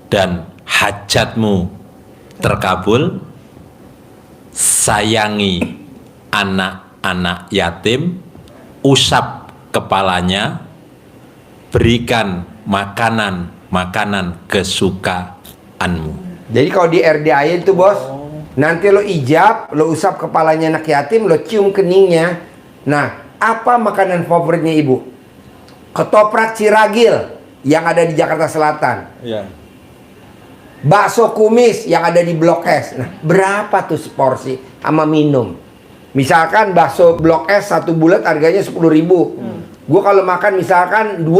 dan hajatmu terkabul? Sayangi anak-anak yatim, usap kepalanya, berikan makanan kesukaanmu. Jadi kalau di RDAI itu bos, nanti lo ijab, lo usap kepalanya anak yatim, lo cium keningnya. Nah, apa makanan favoritnya ibu? Ketoprak Ciragil yang ada di Jakarta Selatan. Iya. Bakso kumis yang ada di Blok S. Nah, berapa tuh seporsi sama minum? Misalkan bakso Blok S 1 bulat harganya 10.000. Gue kalau makan misalkan 2,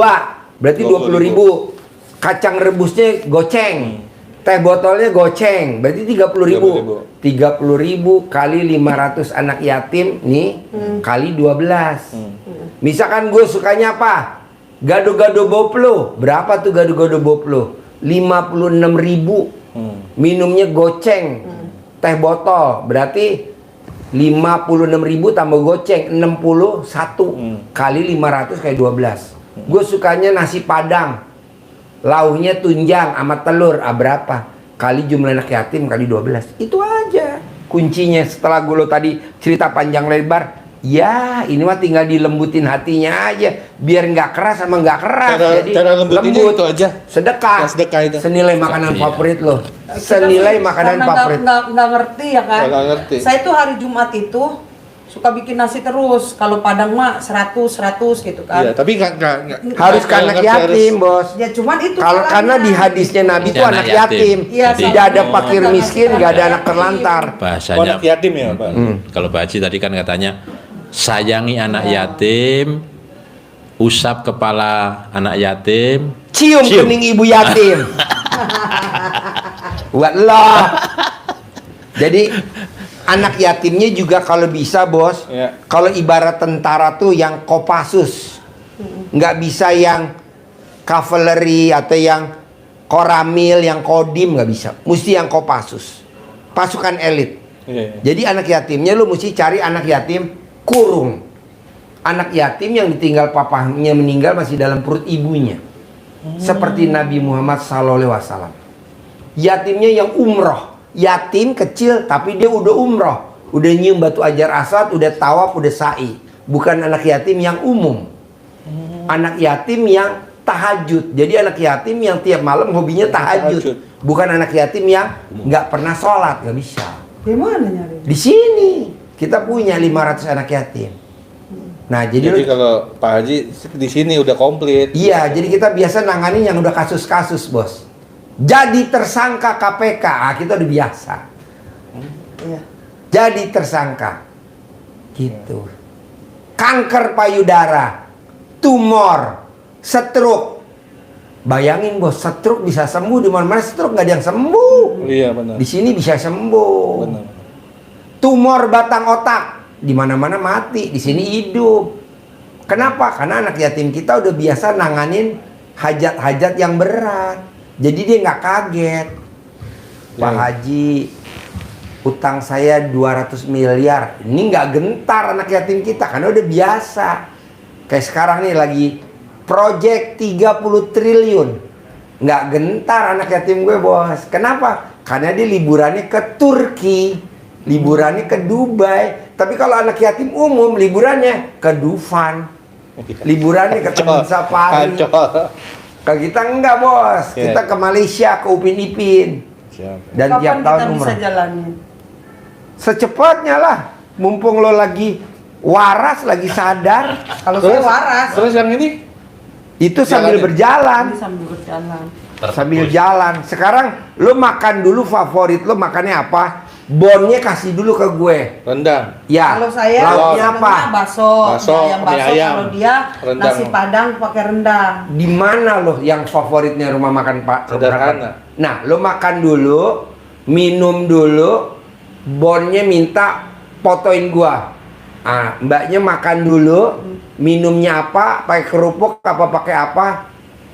berarti 20.000. Kacang rebusnya goceng. Teh botolnya goceng, berarti 30.000. 30.000 kali 500 anak yatim nih, kali 12. Misalkan gue sukanya apa? Gado-gado boplo. Berapa tuh gado-gado boplo? 56.000. Minumnya goceng. Teh botol berarti 56.000 tambah goceng 61 kali 500 kayak 12. Gue sukanya nasi padang. Lauhnya tunjang sama telur. Berapa? Kali jumlah anak yatim kali 12. Itu aja kuncinya. Setelah gue lo tadi cerita panjang lebar, ya ini mah tinggal dilembutin hatinya aja biar nggak keras sama nggak keras. Jadi Cara lembutinnya lembut itu aja. sedekah. Ya, sedekah itu. Senilai makanan Iya. favorit lo. Senilai makanan Karena favorit. nggak ngerti ya kan. Nggak ngerti. Saya tuh hari Jumat itu suka bikin nasi terus. Kalau Padang mah 100 gitu kan. Iya, tapi nggak Harus ke anak yatim, bos. Ya cuman itu Kalau salahnya. karena di hadisnya Nabi itu Anak anak yatim. yatim, Iya, tidak ada sama. fakir miskin, nggak ada anak terlantar. Bahasanya anak yatim ya, Pak. Kalau Pak Haji tadi kan katanya sayangi anak yatim, usap kepala anak yatim, Cium kening ibu yatim. Buat lo. Jadi anak yatimnya juga kalau bisa bos, Iya. kalau ibarat tentara tuh yang Kopassus, nggak bisa yang cavalry atau yang Koramil, yang Kodim nggak bisa, mesti yang Kopassus, pasukan elit. Iya. Jadi anak yatimnya lu mesti cari anak yatim kurung, anak yatim yang ditinggal papahnya meninggal masih dalam perut ibunya, seperti Nabi Muhammad SAW. Yatimnya yang umroh, yatim kecil tapi dia udah umroh, udah nyium batu ajar aswad, udah tawaf, udah sa'i. Bukan anak yatim yang umum, anak yatim yang tahajud. Jadi anak yatim yang tiap malam hobinya tahajud, bukan anak yatim yang nggak pernah sholat, nggak bisa. Di mana nyari? Di sini kita punya 500 anak yatim. Nah, jadi kalau Pak Haji di sini udah komplit. iya, jadi kita biasa nanganin yang udah kasus-kasus, bos. Jadi tersangka KPK, kita udah biasa. Iya. Jadi tersangka, gitu. Kanker payudara, tumor, stroke. Bayangin bos, stroke bisa sembuh di mana-mana. Stroke nggak ada yang sembuh. Iya, benar. Di sini bisa sembuh. Benar. Tumor batang otak di mana-mana mati, di sini hidup. Kenapa? Karena anak yatim kita udah biasa nanganin hajat-hajat yang berat. Jadi dia nggak kaget. Pak Haji, utang saya 200 miliar. Ini nggak gentar anak yatim kita karena udah biasa. Kayak sekarang nih lagi project 30 triliun. Nggak gentar anak yatim gue, bos. Kenapa? Karena dia liburannya ke Turki, liburannya ke Dubai. Tapi kalau anak yatim umum liburannya ke Dufan, liburannya ke Taman Safari. Ke kita enggak, bos. Yeah. Kita ke Malaysia, ke Upin Ipin. Dan Kapan tiap kita tahun bisa umroh. jalanin? Secepatnya lah. Mumpung lo lagi waras, lagi sadar. Kalau saya waras, Terus yang ini Itu sambil Jalannya. berjalan. ini sambil berjalan. Sambil jalan. Sekarang lo makan dulu, favorit lo makannya apa? Bonnya kasih dulu ke gue. rendang. Ya. Kalau saya lauknya senengnya apa? Bakso, Bakso, ayam mie bakso. ayam, Kalau dia rendang. nasi padang pakai rendang. Di mana lo yang favoritnya rumah makan Pak? Sederhana. Nah, lo makan dulu, minum dulu, bonnya minta fotoin gua. Mbaknya makan dulu, minumnya apa? Pakai kerupuk apa pakai apa?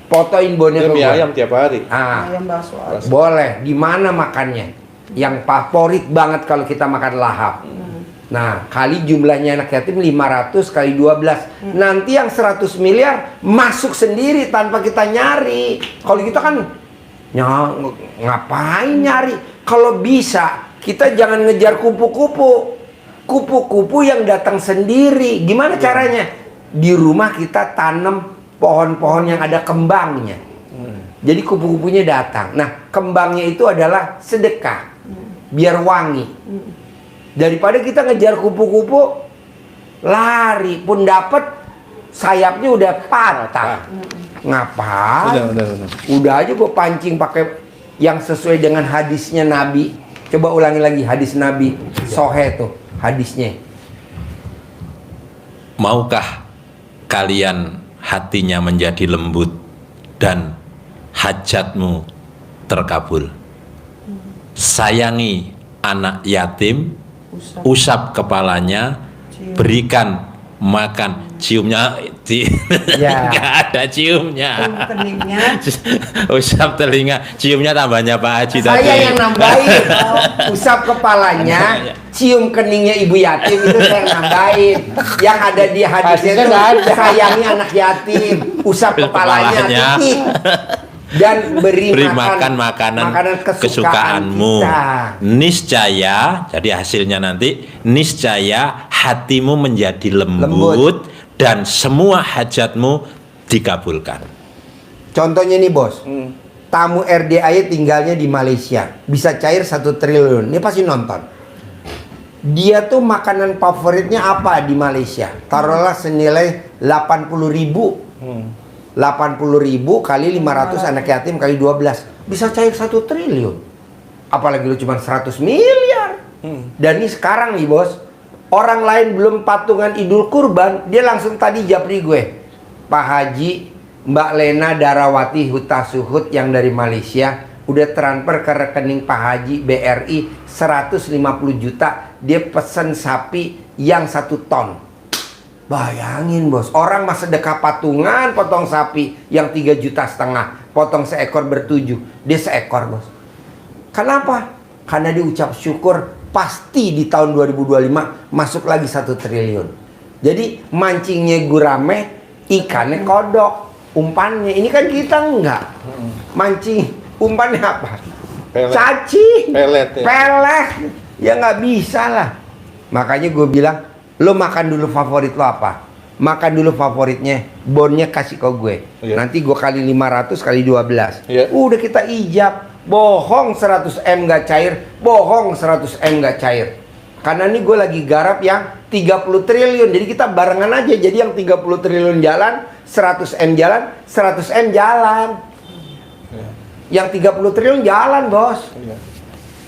Fotoin bonnya Dia ke mie gua. ayam tiap hari. Ah, Ayam bakso aja. boleh. Di mana makannya? Yang favorit banget kalau kita makan lahap. Nah, kali jumlahnya anak yatim 500 kali 12. Nanti yang 100 miliar masuk sendiri tanpa kita nyari. Kalau kita kan ngapain nyari? Kalau bisa, kita jangan ngejar kupu-kupu. Kupu-kupu yang datang sendiri. Gimana caranya? Di rumah kita tanam pohon-pohon yang ada kembangnya. Jadi kupu-kupunya datang. Nah, kembangnya itu adalah sedekah. Biar wangi. Daripada kita ngejar kupu-kupu, lari pun dapat sayapnya udah patah. Ngapain? Udah aja gue pancing pakai yang sesuai dengan hadisnya Nabi. Coba ulangi lagi hadis Nabi. Sohe tuh hadisnya. Maukah kalian hatinya menjadi lembut dan hajatmu terkabul? Sayangi anak yatim, usap kepalanya, berikan makan, ciumnya Ya. nggak ada ciumnya. Cium keningnya. Usap telinga, ciumnya tambahnya Pak Haji tadi. Saya yang nambahin. Usap kepalanya, cium keningnya ibu yatim itu saya yang nambahin. Yang ada di hadisnya itu sayangi anak yatim, usap kepalanya, titik. Dan beri makan makanan kesukaanmu. kita. Niscaya, jadi hasilnya nanti niscaya hatimu menjadi lembut dan semua hajatmu dikabulkan. Contohnya nih bos, tamu RDAY tinggalnya di Malaysia, bisa cair 1 triliun. Ini pasti nonton. Dia tuh makanan favoritnya apa di Malaysia? Taruhlah senilai 80.000. 80.000 kali 500 anak yatim kali 12 bisa cair 1 triliun. Apalagi lu cuma 100 miliar. Dan ini sekarang nih bos, orang lain belum patungan Idul Kurban, dia langsung tadi japri gue, Pak Haji, Mbak Lena Darawati Hutasuhut yang dari Malaysia udah transfer ke rekening Pak Haji BRI 150 juta. Dia pesen sapi yang 1 ton. Bayangin bos, orang masa sedekah patungan potong sapi yang 3,5 juta, potong seekor ber7, dia seekor bos. Kenapa? Karena dia ucap syukur, pasti di tahun 2025 masuk lagi 1 triliun. Jadi mancingnya gurame, ikannya kodok, umpannya. Ini kan kita enggak. Mancing, umpannya apa? Pelet. Cacing, Pelet ya. pelet. Ya nggak bisa lah. Makanya gue bilang, lo makan dulu favorit lo apa? Makan dulu favoritnya, bonnya kasih ke gue. Iya. Nanti gue kali 500 kali 12. Iya. Udah kita ijab. Bohong 100 M nggak cair, bohong 100 M nggak cair. Karena ini gue lagi garap yang 30 triliun. Jadi kita barengan aja. Jadi yang 30 triliun jalan, 100 M jalan, 100 M jalan. Iya. Yang 30 triliun jalan bos. Iya.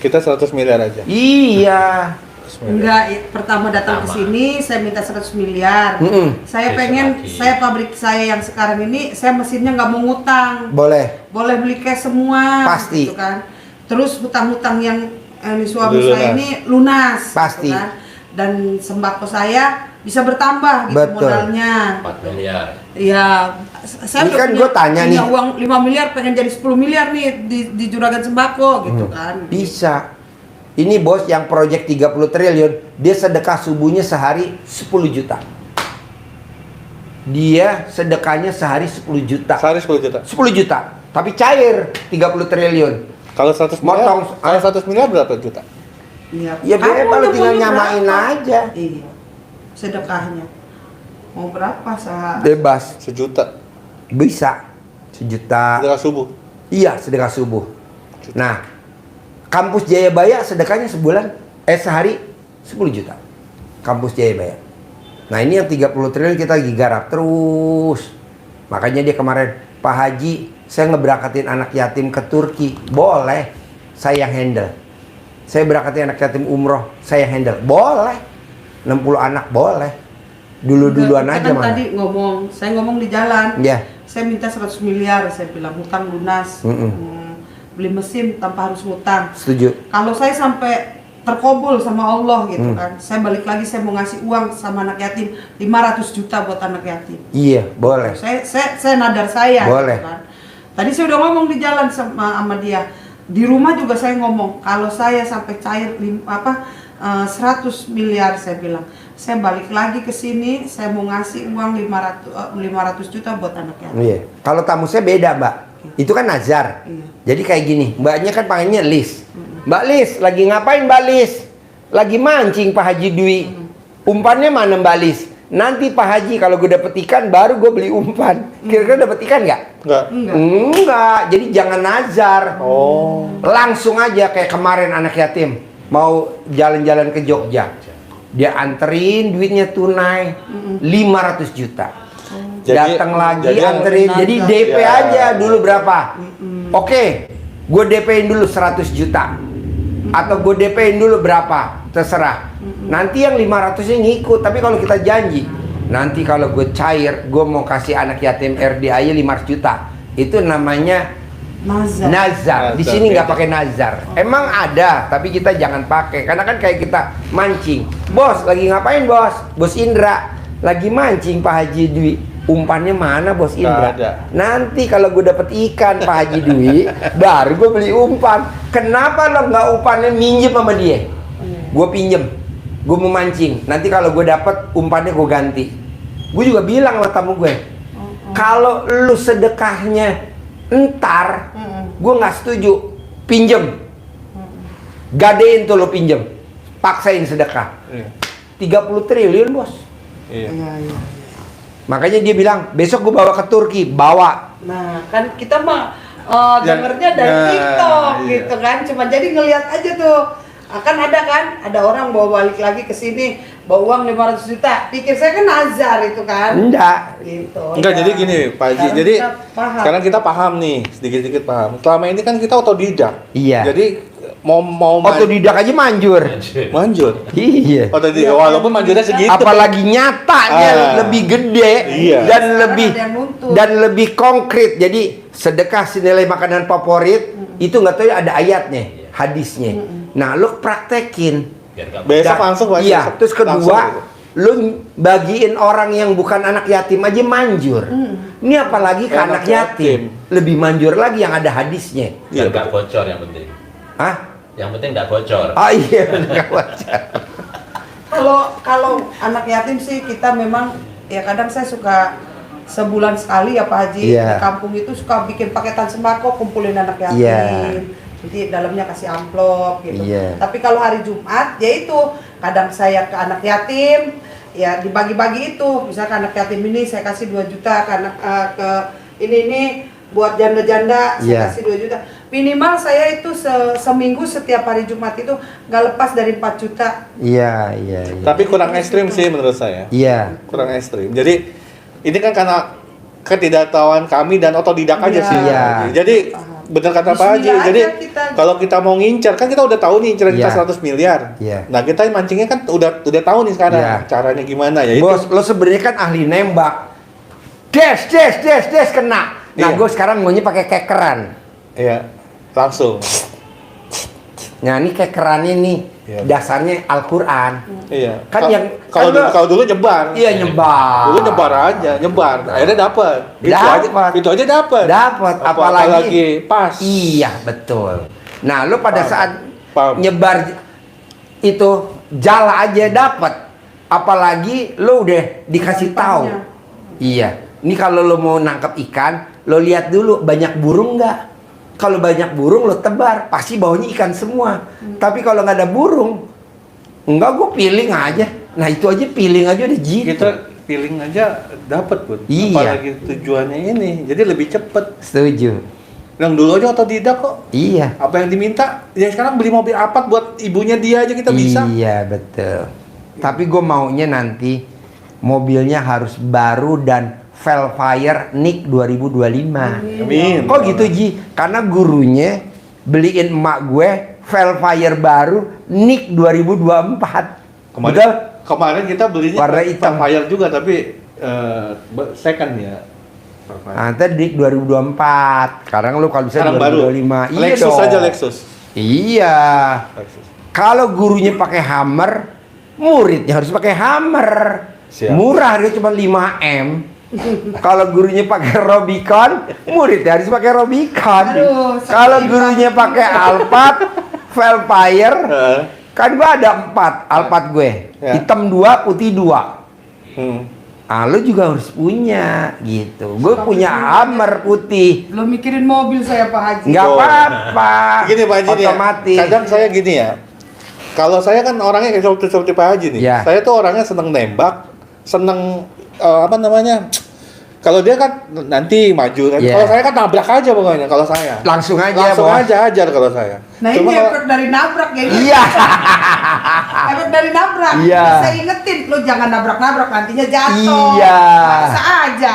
Kita 100 miliar aja. Iya. Enggak, pertama datang ke sini saya minta 100 miliar. Saya Besok pengen, lagi. saya pabrik saya yang sekarang ini, saya mesinnya nggak mau ngutang. Boleh. Boleh beli cash semua. Pasti. Gitu kan. Terus hutang-hutang yang ini suami Lunas. saya ini lunas. Pasti. Gitu kan. Dan sembako saya bisa bertambah gitu Betul. modalnya. 4 miliar. Iya, saya Ini kan punya- gua tanya punya nih. uang 5 miliar pengen jadi 10 miliar nih di juragan sembako gitu kan. Bisa. Ini bos yang proyek 30 triliun, dia sedekah subuhnya sehari 10 juta. Dia sedekahnya sehari 10 juta. Sehari 10 juta. 10 juta. Tapi cair 30 triliun. Kalau 100 miliar, Motong. kalau 100 miliar berapa juta? Iya. Ya Kamu bebas, lu tinggal maunya nyamain berapa? aja. Iya. Sedekahnya. Mau berapa sehari? Bebas. Sejuta. Bisa. 1 juta. Sedekah subuh. Iya, sedekah subuh. Nah, Kampus Jayabaya sedekahnya sehari 10 juta. Kampus Jayabaya. Nah, ini yang 30 triliun kita lagi garap terus. Makanya dia kemarin, Pak Haji, saya ngeberangkatin anak yatim ke Turki. Boleh, saya yang handle. Saya berangkatin anak yatim umroh, saya yang handle. Boleh. 60 anak boleh. Dulu-duluan Kita aja kan malah. tadi saya ngomong di jalan. Iya. Saya minta 100 miliar, saya bilang hutang lunas. Beli mesin tanpa harus ngutang. Setuju. Kalau saya sampai terkabul sama Allah gitu kan, saya balik lagi, saya mau ngasih uang sama anak yatim 500 juta buat anak yatim. Iya, boleh. Saya nadar saya Boleh. gitu kan. Tadi saya udah ngomong di jalan sama dia. Di rumah juga saya ngomong, kalau saya sampai cair 100 miliar, saya bilang, saya balik lagi ke sini, saya mau ngasih uang 500 juta buat anak yatim. Iya. Kalau tamu saya beda, Mbak. Itu kan nazar. Iya. Jadi kayak gini, Mbaknya kan panggilnya Lis. Mbak Lis, lagi ngapain Mbak Lis? Lagi mancing Pak Haji Dwi. Umpannya mana Mbak Lis? Nanti Pak Haji kalau gue dapet ikan baru gue beli umpan. Kira-kira dapet ikan nggak? Enggak. Enggak. Jadi jangan nazar. Oh. Langsung aja kayak kemarin anak yatim mau jalan-jalan ke Jogja. Dia anterin duitnya tunai 500 juta. Datang lagi anterin. Jadi DP Ya. aja dulu berapa? Oke, gue DP-in dulu 100 juta. Atau gue DP-in dulu berapa? Terserah. Nanti yang 500-nya ngikut. Tapi kalau kita janji, nanti kalau gue cair, gue mau kasih anak yatim RDA-nya 500 juta. Itu namanya nazar. Di sini nggak pakai nazar. Emang ada, tapi kita jangan pakai. Karena kan kayak kita mancing. Bos, lagi ngapain bos? Bos Indra lagi mancing Pak Haji Dwi. Umpannya mana bos Indra? ada. Nanti kalau gue dapet ikan Pak Haji Dwi, baru gue beli umpan. Kenapa lo nggak umpannya minjem sama dia? Gue pinjem, gue mau mancing. Nanti kalau gue dapet umpannya gue ganti. Gue juga bilang sama tamu gue, kalau lu sedekahnya entar, gue nggak setuju. Pinjem, gadein tuh lo pinjem, paksain sedekah. 30 triliun bos. Iya. Iya. Makanya dia bilang besok gue bawa ke Turki, bawa. Nah, kan kita mah dengernya dari Nah, TikTok iya. gitu kan. Cuma jadi ngelihat aja tuh. Akan ada orang bawa balik lagi ke sini, bawa uang 500 juta. Pikir saya kan nazar itu kan. Enggak. Gitu. Enggak, ya. jadi gini Pak Haji, Sekarang jadi kita paham. sekarang kita paham nih, sedikit-sedikit paham. Selama ini kan kita otodidak. Iya. Jadi mau Otodidak aja manjur. manjur. Iya. Otodidak, walaupun manjurnya segitu. Apalagi nyatanya Ah. lebih gede Iya. dan Sekarang lebih ada yang nuntut. dan lebih konkret. Jadi sedekah senilai makanan favorit itu nggak tahu ada ayatnya, hadisnya. Nah, lo praktekin. Besok Dan- langsung Pak Haji, Iya. besok Terus langsung kedua, gitu. lo bagiin orang yang bukan anak yatim aja manjur. Ini apalagi ke anak Anak yatim. Lebih manjur lagi yang ada hadisnya. Iya, Nggak bocor yang penting. Hah? Yang penting nggak bocor. Oh iya, nggak wajar. Kalau anak yatim sih kita memang ya kadang saya suka sebulan sekali ya Pak Haji Iya. di kampung itu suka bikin paketan sembako kumpulin anak yatim. Iya. Jadi dalamnya kasih amplop gitu. Iya. Tapi kalau hari Jumat ya itu kadang saya ke anak yatim ya dibagi-bagi itu. Misalkan anak yatim ini saya kasih 2 juta ke anak ke ini buat janda-janda saya Iya. kasih 2 juta. Minimal saya itu seminggu setiap hari Jumat itu nggak lepas dari 4 juta. Iya, iya, iya. Tapi kurang ekstrim sih menurut saya. Iya. Kurang ekstrim. Jadi ini kan karena ketidaktahuan kami dan otodidak aja Iya. sih. Iya. Jadi benar kata Pak Haji. Bismillah Jadi aja kita. kalau kita mau ngincar kan kita udah tahu nih incaran kita Iya. 100 miliar. Iya. Nah, kita mancingnya kan udah tahu nih sekarang Iya. caranya gimana ya itu. Bos, lo sebenarnya kan ahli nembak. Des, kena. Nah, Iya. gue sekarang maunya pakai kekeran. Iya. Langsung. Nah, ini kekerannya nih Iya. dasarnya Al-Qur'an. Iya. Kan yang- kalau kan lo- kalau dulu nyebar. Iya, nyebar. Dulu nyebar aja, nyebar. Akhirnya dapat. Dapat. Itu aja dapat. Dapat, apalagi pas. Iya, betul. Nah, lo pada Paham. saat Paham. nyebar itu jala aja dapat. Apalagi lo udah dikasih tahu. Gampangnya. Iya. Ini kalau lo mau nangkap ikan, lo lihat dulu banyak burung nggak? Kalau banyak burung lo tebar, pasti bawahnya ikan semua. Tapi kalau nggak ada burung, enggak, gue piling aja. Nah, itu aja piling aja udah jitu. Kita feeling aja dapat pun. Iya. Apalagi tujuannya ini, jadi lebih cepet. Setuju. Yang dulu aja otodidak kok. Iya. Apa yang diminta? Ya sekarang beli mobil Apat buat ibunya dia aja kita bisa. Iya, betul. Tapi gue maunya nanti mobilnya harus baru dan Velfire Nick 2025. Amin. Kok gitu Ji? Karena gurunya beliin emak gue Velfire baru Nick 2024. Kemarin, Betul? kemarin kita belinya Warna hitam. Fire juga tapi second ya. Nanti Nick 2024. Sekarang lu kalau bisa Sekarang baru. 2025. Iya Lexus dong. aja Lexus. Iya. Lexus. Kalau gurunya pakai Hammer, muridnya harus pakai Hammer. Siap. Murah, harganya cuma 5M. Kalau gurunya pakai Robicon, muridnya harus pakai Robicon. Aduh, Kalau sedih gurunya banget. pakai Alphard, Velfire, kan gue ada 4 Alphard gue. Ya. Hitam 2, putih 2. Hmm. Ah, lu juga harus punya gitu. Gue punya Hammer putih. Belum mikirin mobil saya Pak Haji. Nggak Oh. apa-apa. Gini Pak Haji nih ya, Otomatis. kadang saya gini ya, kalau saya kan orangnya kayak seperti Pak Haji nih, Ya. saya tuh orangnya seneng nembak, seneng apa namanya, kalau dia kan nanti maju kan, Ya. kalau saya kan nabrak aja pokoknya, kalau saya Langsung aja, langsung Bos. aja hajar kalau saya. Nah Cuma ini kalau- efek dari nabrak ya. Iya. Efek dari nabrak. Iya. Saya ingetin lo jangan nabrak-nabrak nantinya jatuh. Iya. Maksa aja.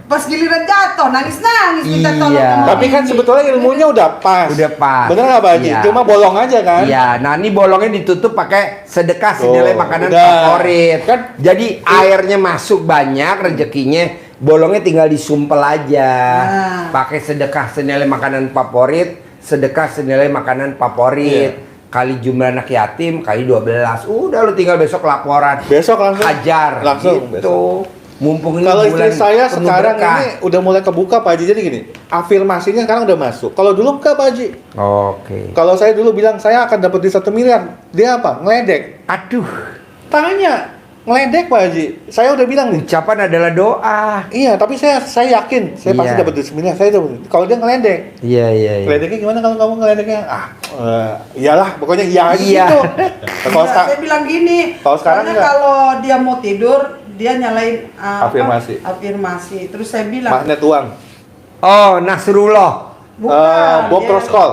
Pas giliran jatuh nangis-nangis minta tolong Iya. sama tapi kan ini. sebetulnya ilmunya udah pas. Udah pas. Bener nggak Pak Haji? Iya. Cuma bolong aja kan? Iya, nah ini bolongnya ditutup pakai sedekah senilai Oh, makanan udah. favorit. Kan- Jadi airnya masuk banyak, rezekinya bolongnya tinggal disumpel aja. Nah. Pakai sedekah senilai makanan favorit, sedekah senilai makanan favorit. Kali jumlah anak yatim kali 12. Udah lu tinggal besok laporan. Besok langsung Hajar langsung gitu. Mumpung ini Kalau bulan istri saya penuh sekarang berkah. ini udah mulai kebuka Pak Haji, jadi gini, afirmasinya sekarang udah masuk. Kalau dulu enggak Pak Haji. Oke. Kalau saya dulu bilang saya akan dapat di 1 miliar, dia apa? Ngeledek. Aduh, Tanya, ngeledek Pak Haji. Saya udah bilang nih. ucapan adalah doa. Iya, tapi saya yakin saya pasti Iya. dapat duit 1 miliar. Saya dapat. Kalau dia ngeledek, Iya, iya, iya. ngeledeknya gimana kalau kamu ngeledeknya? Iyalah, pokoknya iya aja Iya. gitu. Kalau Enggak, saya bilang gini. kalau sekarang soalnya enggak. kalau dia mau tidur dia nyalain Afirmasi. afirmasi. Terus saya bilang magnet uang. Oh, Nasrullah. Bob dia- Roskol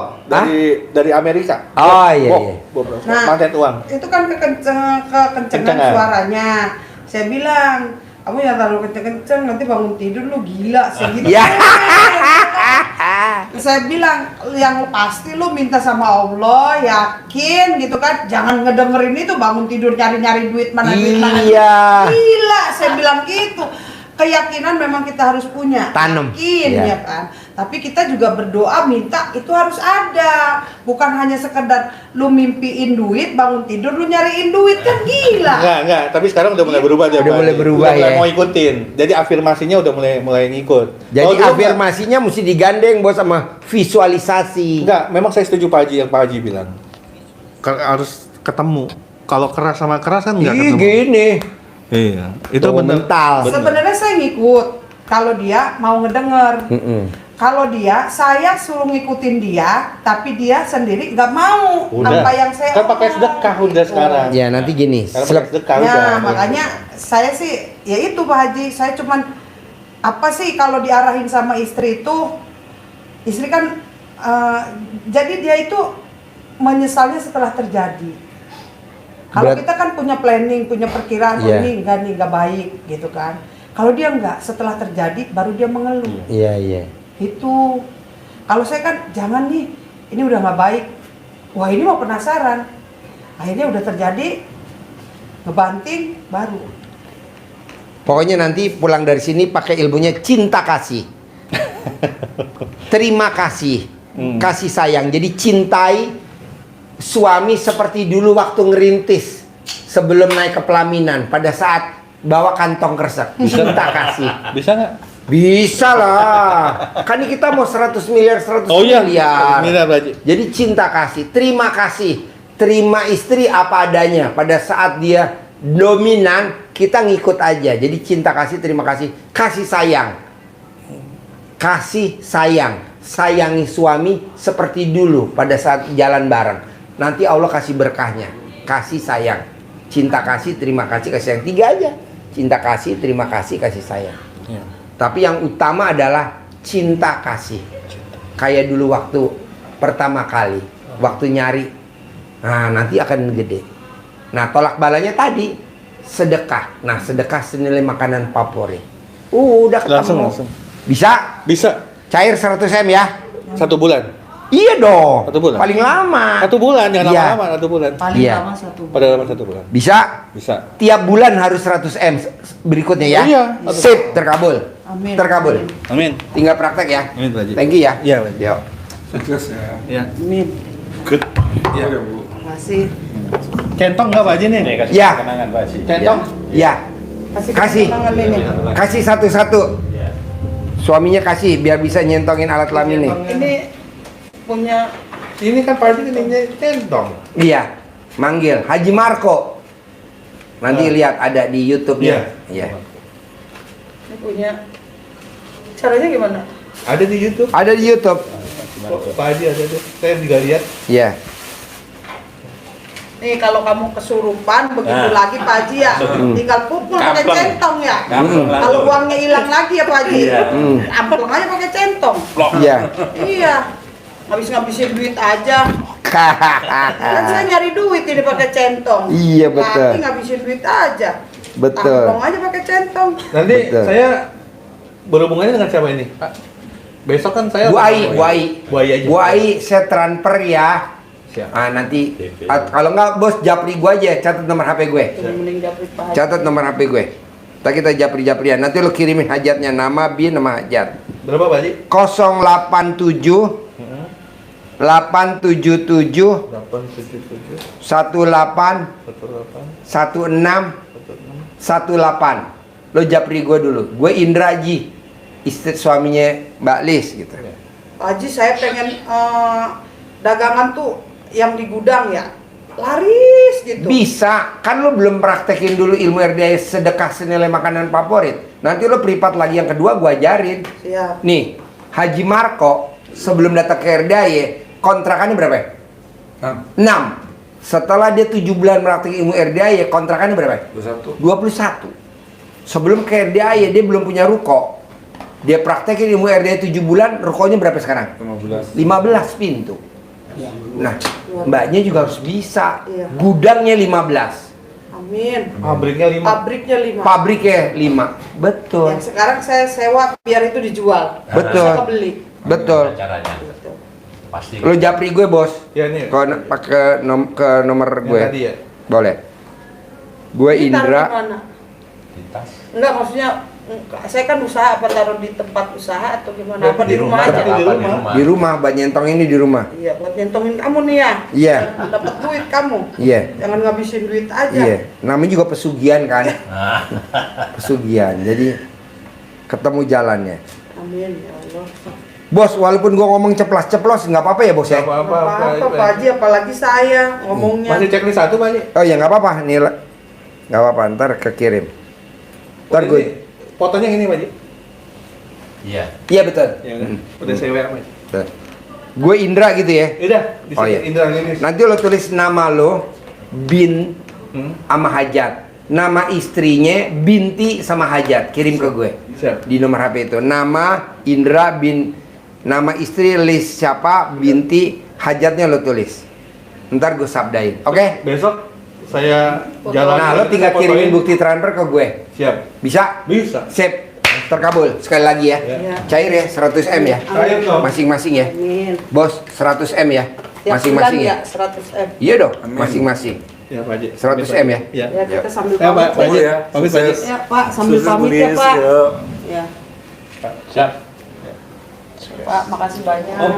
dari Amerika. Oh, iya, Bob, iya. Bob Roskol. Nah, Magnet uang. itu kan kekencengan Kencengan. suaranya. Saya bilang, kamu yang terlalu kenceng-kenceng nanti bangun tidur lu gila segitu. Ya. Saya bilang yang pasti lu minta sama Allah, yakin gitu kan, jangan ngedengerin itu bangun tidur nyari-nyari duit mana duit mana. Iya. Gila, saya bilang gitu. Keyakinan memang kita harus punya. Tanam. Yakin Iya. ya kan. Tapi kita juga berdoa minta itu harus ada. Bukan hanya sekedar lu mimpiin duit, bangun tidur lu nyariin duit kan gila. Enggak, tapi sekarang udah mulai berubah dia. Udah Pak mulai Haji. berubah, Udah mulai ya. mau ikutin. Jadi afirmasinya udah mulai ngikut. Jadi Kalau dulu afirmasinya mesti digandeng bos sama visualisasi. enggak, memang saya setuju Pak Haji yang Pak Haji bilang. Harus ketemu. Kalau keras sama keras kan enggak Ih, ketemu. gini. Iya, itu Tuh, benar. mental. Sebenarnya saya ngikut kalau dia mau ngedenger. Mm-mm. Kalau dia, saya suruh ngikutin dia, tapi dia sendiri nggak mau Udah. apa yang saya Kan pakai sedekah udah sekarang. Ya nanti gini. Sekarang selep- pakai sedekah Ya, udah. makanya saya sih, ya itu Pak Haji, saya cuman apa sih kalau diarahin sama istri itu, istri kan, jadi dia itu menyesalnya setelah terjadi. Kalau Berat- kita kan punya planning, punya perkiraan, oh Iya. ini enggak baik gitu kan. Kalau dia enggak, setelah terjadi baru dia mengeluh. Iya, iya. Itu kalau saya kan jangan nih, ini udah nggak baik. Wah ini mau penasaran. Akhirnya udah terjadi, ngebanting baru. Pokoknya nanti pulang dari sini pakai ilmunya cinta kasih. Terima kasih. Kasih sayang. Jadi cintai suami seperti dulu waktu ngerintis. Sebelum naik ke pelaminan. Pada saat bawa kantong kresek. Cinta kasih. Bisa nggak? Bisa lah. Kan ini kita mau 100 miliar, 100 Oh iya, miliar. miliar, Pak Haji. Jadi cinta kasih, terima kasih. Terima istri apa adanya. Pada saat dia dominan, kita ngikut aja. Jadi cinta kasih, terima kasih. Kasih sayang. Kasih sayang. Sayangi suami seperti dulu pada saat jalan bareng. Nanti Allah kasih berkahnya. Kasih sayang. Cinta kasih, terima kasih, kasih sayang. 3 aja. Cinta kasih, terima kasih, kasih sayang. Iya. Tapi yang utama adalah cinta kasih. Kayak dulu waktu pertama kali, waktu nyari. Nah, nanti akan gede. Nah, tolak balanya tadi sedekah. Nah, sedekah senilai makanan favorit. Udah ketemu. Langsung. Bisa? Bisa. Cair 100 M ya? 1 bulan. Iya dong. 1 bulan. Paling lama. 1 bulan, jangan Iya. lama-lama 1 bulan. Paling Iya. lama 1 bulan. Pada lama 1 bulan. Bisa? Bisa. Tiap bulan harus 100 M berikutnya ya? Oh, iya. Sip, terkabul. Amin. Terkabul. Amin. Tinggal praktek ya. Amin, Pak Haji. Thank you ya. Iya, Pak Haji. Yuk. Sukses ya. Iya. Amin. Good. Iya. Ya, Bu. Terima kasih. Centong nggak Pak Haji nih? Nih kasih Ya. kenangan Pak Haji. Centong. Ya. Kasih. tangan ini. Kasih satu-satu. Suaminya kasih biar bisa nyentongin alat kelaminnya. Ini punya Ini kan Pak Haji ini centong. Iya, manggil Haji Marco. Nanti lihat ada di YouTube-nya. Iya. ini punya caranya gimana? Ada di YouTube. Ada di YouTube. Pak Haji ada tuh. Saya juga lihat. Iya. Nih kalau kamu kesurupan begitu Nah. lagi Pak Haji ya, tinggal pukul pakai Gampang. centong ya. Gampang lah. Kalau uangnya hilang lagi ya Pak Haji, Iya. amplong aja pakai centong. Iya. Iya, ngabisin duit aja. Kan saya nyari duit ini pakai centong. Iya, betul. Nanti ngabisin duit aja. Betul. Amplong aja pakai centong. Nanti Betul. saya berhubungannya dengan siapa ini, Pak? Besok kan saya Bu Ai, aja. Bu Ai, saya transfer ya. Siap. Ah nanti kalau nggak bos japri gua aja, catat nomor HP gue. Mending japri Pak Haji. Catat nomor HP gue. Ntar kita japri-japrian. Nanti lo kirimin hajatnya, nama, bin, nama hajat. Berapa Pak Haji? 087 877 877 18 18 16 18. Lo japri gue dulu. Gue Indra Ji, istri suaminya Mbak Lis gitu. Pak Haji saya pengen dagangan tuh yang di gudang ya, laris gitu. Bisa, kan lo belum praktekin dulu ilmu RDA sedekah senilai makanan favorit. Nanti lo privat lagi yang kedua gue ajarin. Siap. Nih, Haji Marco sebelum datang ke RDA kontrakannya berapa? 6. Setelah dia 7 bulan praktek ilmu RDA kontrakannya berapa? 21. Sebelum ke RDA dia belum punya ruko. Dia praktekin ilmu RDA 7 bulan, rukonya berapa sekarang? 15 pintu. Nah, mbaknya juga harus bisa. Iya. Gudangnya 15. Amin. Pabriknya 5. Pabriknya 5. Pabriknya 5. Betul. Yang sekarang saya sewa biar itu dijual. Betul. Saya kebeli. Betul. Caranya. Betul. Pasti. Lo japri gue, Bos. Ya nih. Pakai ke nomor Yang gue. tadi ya. Boleh. Gue Ini taruh di Indra. mana? Di tas. Enggak, maksudnya saya kan usaha, apa taruh di tempat usaha atau gimana? Apa di rumah aja? Di Apa rumah. Di rumah, Mbak Nyentong ini di rumah. Iya, buat nyentongin kamu nih ya. Iya. Dapat duit kamu. Iya. Jangan ngabisin duit aja. Iya. Namanya juga pesugihan kan. Nah, Pesugihan. Jadi ketemu jalannya. Amin ya Allah. Bos, walaupun gua ngomong ceplas-ceplos nggak apa-apa ya, Bos ya? Apa-apa, Apa Pak Haji, apalagi saya ngomongnya. Masih checklist 1 Pak Haji. Oh ya nggak apa-apa, nih nggak apa-apa, ntar kekirim. Ntar gue. Ini, fotonya ini Pak Haji. iya. Iya betul. Ya kan? Udah saya WA Pak Haji. Betul. Gue Indra gitu ya. Udah, di Oh, sini iya. Indra Lilis. Nanti lo tulis nama lo, bin, sama hajat. Nama istrinya binti sama hajat. Kirim ke gue Siap. di nomor HP itu. Nama Indra bin, nama istri list siapa, binti, hajatnya lo tulis. Ntar gue sabdain. Oke? Besok saya jalan. Nah, lo tinggal fotoin. kirimin bukti transfer ke gue. Siap. Bisa? Bisa. Sip. Terkabul. Sekali lagi ya. Iya. Cair ya, 100 M ya. Ayo dong. Masing-masing ya. Amin. Bos, 100 M ya. Tiap Masing-masing bulan ya. 100 M. Iya dong, masing-masing. Ya Pak Haji. 100 M ya. Ya. Ya kita sambil Ya Pak pamit Haji. ya. Pamit Pak Haji. Ya Pak, sambil pamit ya Pak. Ya. Siap. Pak, makasih banyak. Om,